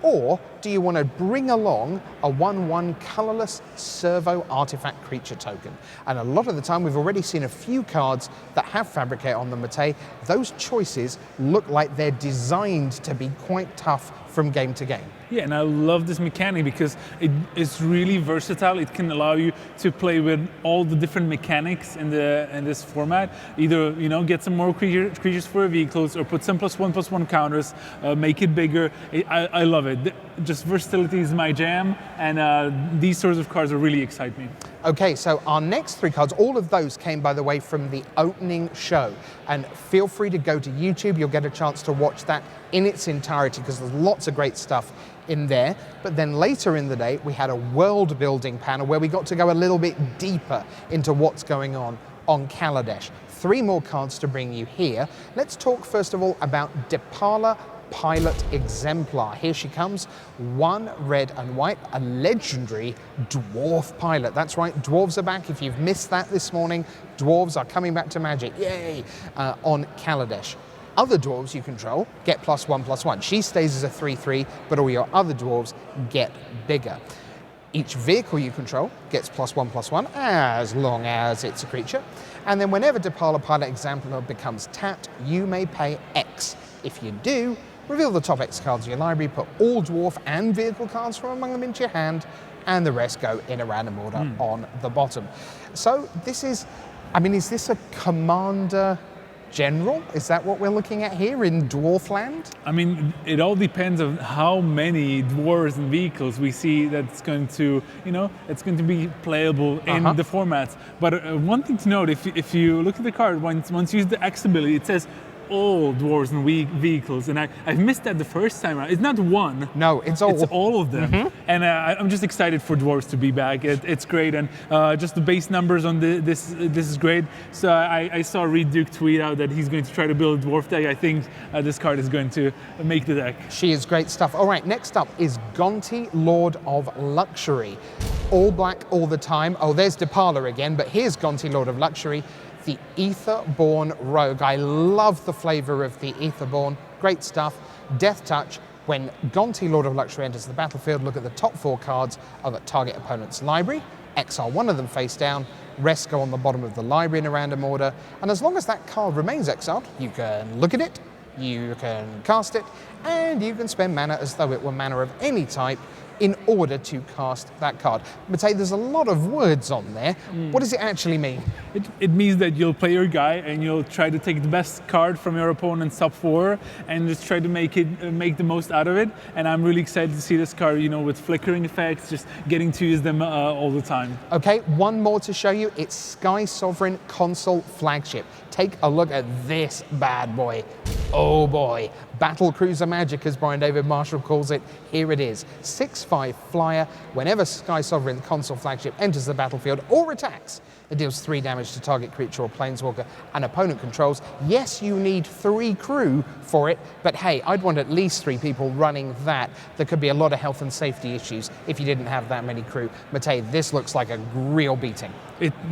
Speaker 9: or do you want to bring along a 1/1 colorless servo artifact creature token? And a lot of the time, we've already seen a few cards that have Fabricate on them, Matej. Those choices look like they're designed to be quite tough from game to game.
Speaker 10: Yeah, and I love this mechanic because it is really versatile. It can allow you to play with all the different mechanics in this format. Either get some more creatures for vehicles, or put some +1/+1 counters, make it bigger. I love it. Just versatility is my jam, and these sorts of cards really excite me.
Speaker 9: Okay, so our next 3 cards, all of those came, by the way, from the opening show. And feel free to go to YouTube. You'll get a chance to watch that in its entirety, because there's lots of great stuff in there. But then later in the day, we had a world building panel where we got to go a little bit deeper into what's going on Kaladesh. 3 more cards to bring you here. Let's talk first of all about Depala Pilot Exemplar. Here she comes, 1 red and white, a legendary dwarf pilot. That's right, dwarves are back. If you've missed that this morning, dwarves are coming back to Magic, yay, on Kaladesh. Other dwarves you control get +1/+1. She stays as a 3/3, but all your other dwarves get bigger. Each vehicle you control gets +1/+1 as long as it's a creature. And then whenever Depala Pilot Exemplar becomes tapped, you may pay X. If you do, reveal the top X cards of your library, put all dwarf and vehicle cards from among them into your hand, and the rest go in a random order on the bottom. So this is this a Commander General? Is that what we're looking at here in Dwarfland?
Speaker 10: I mean, it all depends on how many dwarves and vehicles we see that's going to, it's going to be playable in the formats. But one thing to note, if you look at the card, once you use the X ability, it says all dwarves and vehicles, and I've missed that the first time around. It's not 1.
Speaker 9: No, it's all.
Speaker 10: It's all of them. And I'm just excited for dwarves to be back. It's great, and just the base numbers on this is great. So I saw Reed Duke tweet out that he's going to try to build a dwarf deck. I think this card is going to make the deck.
Speaker 9: She is great stuff. All right, next up is Gonti, Lord of Luxury. All black all the time. Oh, there's Depala again, but here's Gonti, Lord of Luxury. The Aetherborn Rogue. I love the flavor of the Aetherborn. Great stuff. Death Touch. When Gonti, Lord of Luxury, enters the battlefield, look at the top 4 cards of a target opponent's library. Exile one of them face down. Rest go on the bottom of the library in a random order. And as long as that card remains exiled, you can look at it, you can cast it, and you can spend mana as though it were mana of any type in order to cast that card. Matej, there's a lot of words on there. What does it actually mean?
Speaker 10: It means that you'll play your guy and you'll try to take the best card from your opponent's top 4 and just try to make the most out of it. And I'm really excited to see this card, with flickering effects, just getting to use them all the time.
Speaker 9: Okay, one more to show you. It's Sky Sovereign Console Flagship. Take a look at this bad boy. Oh boy. Battle Cruiser Magic, as Brian David Marshall calls it. Here it is. 6/5 flyer. Whenever Sky Sovereign Console Flagship enters the battlefield or attacks, it deals 3 damage to target creature or planeswalker an opponent controls. Yes, you need 3 crew for it, but hey, I'd want at least 3 people running that. There could be a lot of health and safety issues if you didn't have that many crew. Matej, this looks like a real beating.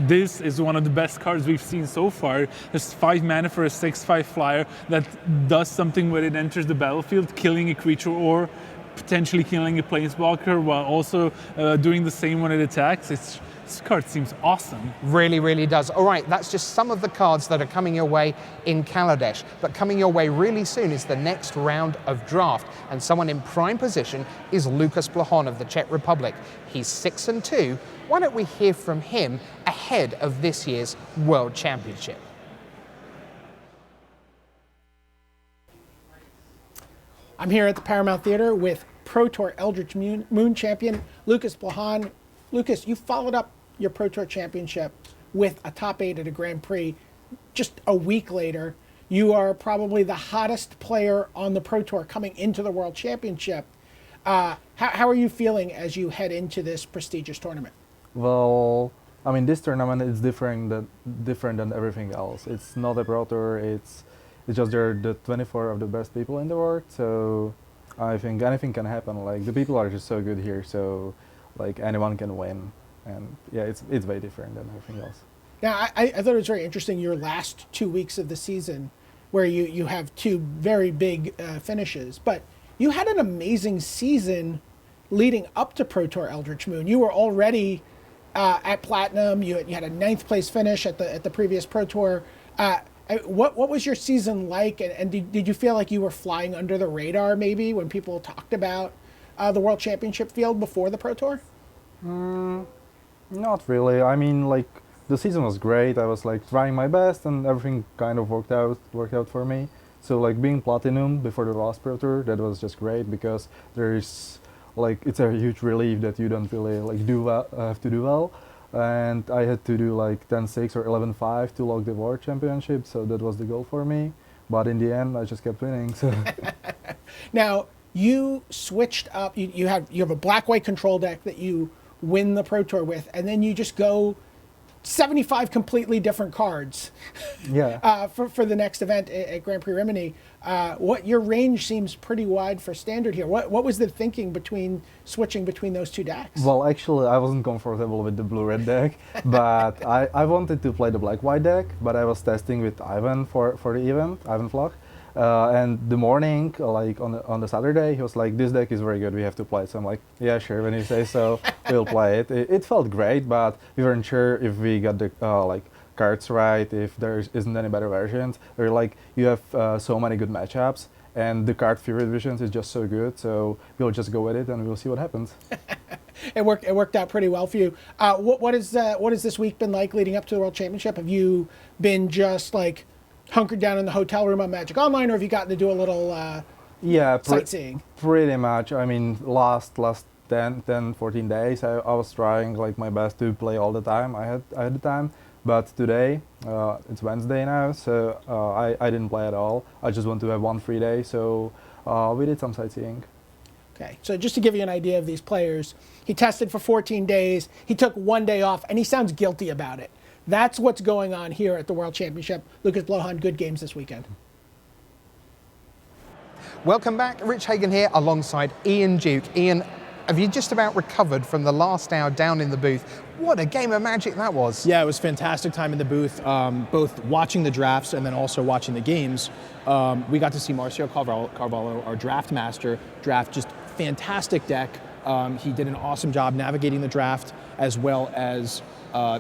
Speaker 10: This is one of the best cards we've seen so far. There's 5 mana for a 6/5 flyer that does something when it enters the battlefield, killing a creature or potentially killing a planeswalker while also doing the same when it attacks. This card seems awesome.
Speaker 9: Really, really does. All right, that's just some of the cards that are coming your way in Kaladesh. But coming your way really soon is the next round of draft. And someone in prime position is Lukas Blahon of the Czech Republic. He's 6-2. Why don't we hear from him ahead of this year's World Championship?
Speaker 11: I'm here at the Paramount Theater with Pro Tour Eldritch Moon champion Lukas Blahon. Lukas, you followed up your Pro Tour championship with a top 8 at a Grand Prix. Just a week later, you are probably the hottest player on the Pro Tour coming into the World Championship. How are you feeling as you head into this prestigious tournament?
Speaker 12: Well, I mean, this tournament is different than everything else. It's not a Pro Tour. It's just they're the 24 of the best people in the world. So I think anything can happen. Like, the people are just so good here. So like, anyone can win. And yeah, it's way different than everything else.
Speaker 11: Now, I thought it was very interesting your last 2 weeks of the season where you have 2 very big finishes. But you had an amazing season leading up to Pro Tour Eldritch Moon. You were already at Platinum. You had a 9th place finish at the previous Pro Tour. What was your season like? And did you feel like you were flying under the radar maybe when people talked about the World Championship field before the Pro Tour?
Speaker 12: Not really. I mean, like, the season was great. I was like trying my best, and everything kind of worked out for me. So like being Platinum before the last Pro Tour, that was just great because there's like, it's a huge relief that you don't really like have to do well. And I had to do like 10-6 or 11-5 to lock the World Championship. So that was the goal for me. But in the end, I just kept winning. So
Speaker 11: now you switched up. You have a black-white control deck that you win the Pro Tour with, and then you just go 75 completely different cards.
Speaker 12: Yeah.
Speaker 11: For the next event at Grand Prix Rimini. What your range seems pretty wide for standard here. What was the thinking between switching between those 2 decks?
Speaker 12: Well, actually, I wasn't comfortable with the blue-red deck, but I wanted to play the black-white deck, but I was testing with Ivan for the event, Ivan Flock. And the morning, like on the Saturday, he was like, "This deck is very good. We have to play it." So I'm like, "Yeah, sure. When you say so, we'll play it." It felt great, but we weren't sure if we got the like cards right, if there isn't any better versions. Or like, you have so many good matchups, and the card favorite visions is just so good. So we'll just go with it, and we'll see what happens.
Speaker 11: It worked out pretty well for you. What has this week been like leading up to the World Championship? Have you been just like hunkered down in the hotel room on Magic Online, or have you gotten to do a little sightseeing?
Speaker 12: Pretty much. I mean, last 10, 14 days, I was trying like my best to play all the time. I had the time, but today, it's Wednesday now, so I didn't play at all. I just want to have 1 free day, so we did some sightseeing.
Speaker 11: Okay, so just to give you an idea of these players, he tested for 14 days, he took 1 day off, and he sounds guilty about it. That's what's going on here at the World Championship. Lukas Blahon, good games this weekend.
Speaker 9: Welcome back. Rich Hagan here alongside Ian Duke. Ian, have you just about recovered from the last hour down in the booth? What a game of Magic that was.
Speaker 2: Yeah, it was fantastic time in the booth, both watching the drafts and then also watching the games. We got to see Márcio Carvalho, our draft master, draft just fantastic deck. He did an awesome job navigating the draft as well as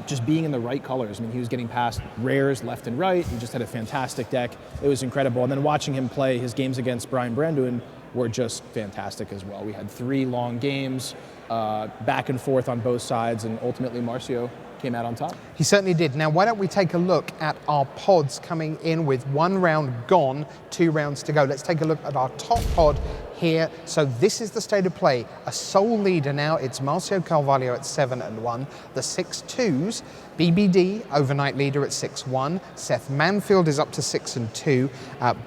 Speaker 2: just being in the right colors. I mean, he was getting past rares left and right. He just had a fantastic deck. It was incredible. And then watching him play, his games against Braun-Duin were just fantastic as well. We had 3 long games, back and forth on both sides, and ultimately Márcio came out on top.
Speaker 9: He certainly did. Now, why don't we take a look at our pods coming in with 1 round gone, 2 rounds to go. Let's take a look at our top pod here. So this is the state of play. A sole leader now. It's Márcio Carvalho at 7-1. The 6-2s, BBD, overnight leader at 6-1. Seth Manfield is up to 6-2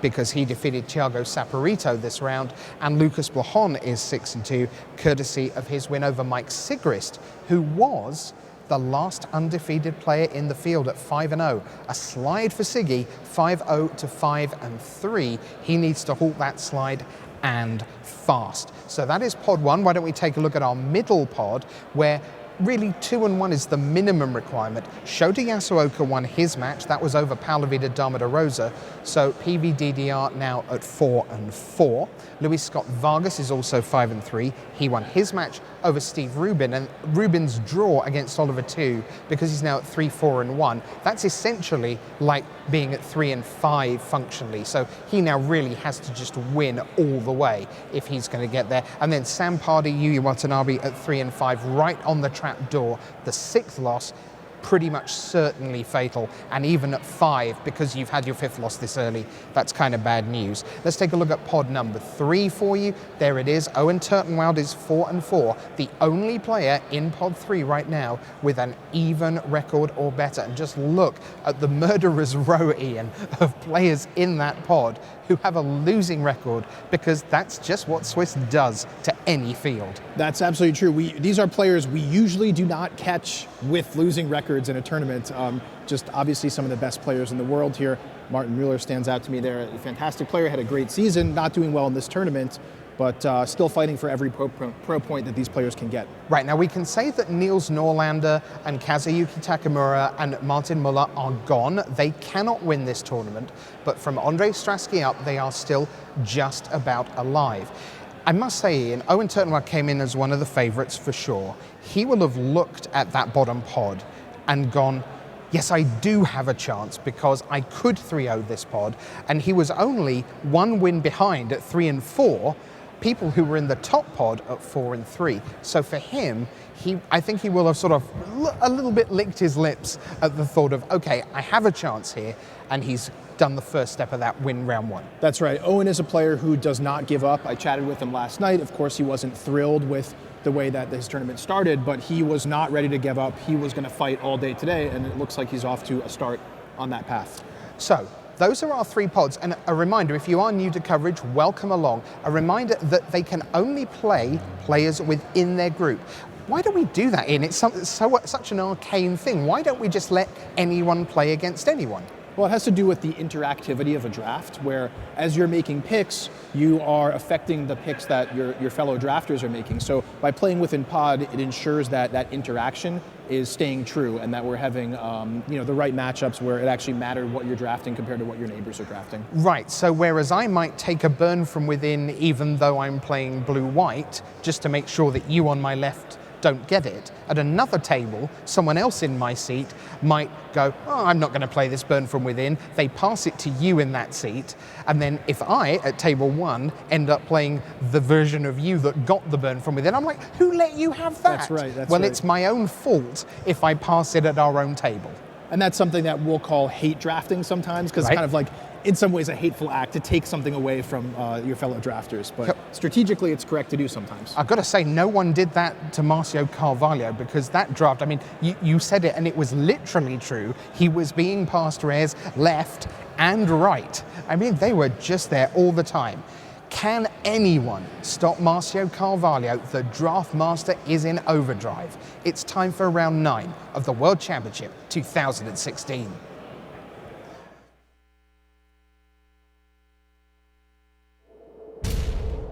Speaker 9: because he defeated Thiago Saporito this round. And Lucas Blajon is 6-2, courtesy of his win over Mike Sigrist, who was the last undefeated player in the field at 5-0. A slide for Siggy, 5-0 to 5-3. He needs to halt that slide and fast. So that is pod 1. Why don't we take a look at our middle pod, where really 2-1 is the minimum requirement. Shota Yasuoka won his match. That was over Paula Vida Dama de Rosa. So PVDDR now at 4-4. Luis Scott Vargas is also 5-3. He won his match over Steve Rubin, and Rubin's draw against Oliver 2 because he's now at 3-4-1. That's essentially like being at 3-5 functionally. So he now really has to just win all the way if he's going to get there. And then Sam Pardy, Yuya Watanabe at 3-5, right on the trap door. The 6th loss, pretty much certainly fatal, and even at 5, because you've had your 5th loss this early, that's kind of bad news. Let's take a look at pod number 3 for you. There it is. Owen Turtenwald is 4-4, the only player in pod 3 right now with an even record or better. And just look at the murderer's row, Ian, of players in that pod who have a losing record, because that's just what Swiss does to any field.
Speaker 2: That's absolutely true. These are players we usually do not catch with losing records in a tournament. Just obviously some of the best players in the world here. Martin Mueller stands out to me there. A fantastic player, had a great season, not doing well in this tournament, but still fighting for every pro point that these players can get.
Speaker 9: Right, now we can say that Niels Norlander and Kazuyuki Takamura and Martin Muller are gone. They cannot win this tournament, but from Andre Strasky up, they are still just about alive. I must say, Ian, Owen Turtenwald came in as one of the favourites for sure. He will have looked at that bottom pod and gone, yes, I do have a chance because I could 3-0 this pod, and he was only 1 win behind at 3-4, people who were in the top pod at 4-3. So for him, I think he will have sort of a little bit licked his lips at the thought of, okay, I have a chance here, and he's done the first step of that, win round 1.
Speaker 2: That's right. Owen is a player who does not give up. I chatted with him last night. Of course, he wasn't thrilled with the way that his tournament started, but he was not ready to give up. He was going to fight all day today, and it looks like he's off to a start on that path.
Speaker 9: So those are our 3 pods, and a reminder, if you are new to coverage, welcome along. A reminder that they can only play players within their group. Why do we do that, Ian? It's such an arcane thing. Why don't we just let anyone play against anyone?
Speaker 2: Well, it has to do with the interactivity of a draft, where as you're making picks, you are affecting the picks that your fellow drafters are making. So by playing within pod, it ensures that that interaction is staying true, and that we're having the right matchups where it actually mattered what you're drafting compared to what your neighbors are drafting.
Speaker 9: Right, so whereas I might take a burn from within even though I'm playing blue-white, just to make sure that you on my left don't get it, at another table, someone else in my seat might go, oh, I'm not going to play this burn from within. They pass it to you in that seat, and then if I, at table 1, end up playing the version of you that got the burn from within, I'm like, who let you have that?
Speaker 2: That's right, that's
Speaker 9: well,
Speaker 2: right.
Speaker 9: It's my own fault if I pass it at our own table.
Speaker 2: And that's something that we'll call hate drafting sometimes, because
Speaker 9: Right.
Speaker 2: it's kind of like, in some ways, a hateful act to take something away from your fellow drafters. But strategically, it's correct to do sometimes.
Speaker 9: I've got to say, no one did that to Márcio Carvalho, because that draft, I mean, you said it and it was literally true. He was being passed rares left and right. I mean, they were just there all the time. Can anyone stop Márcio Carvalho? The draft master is in overdrive. It's time for round 9 of the World Championship 2016.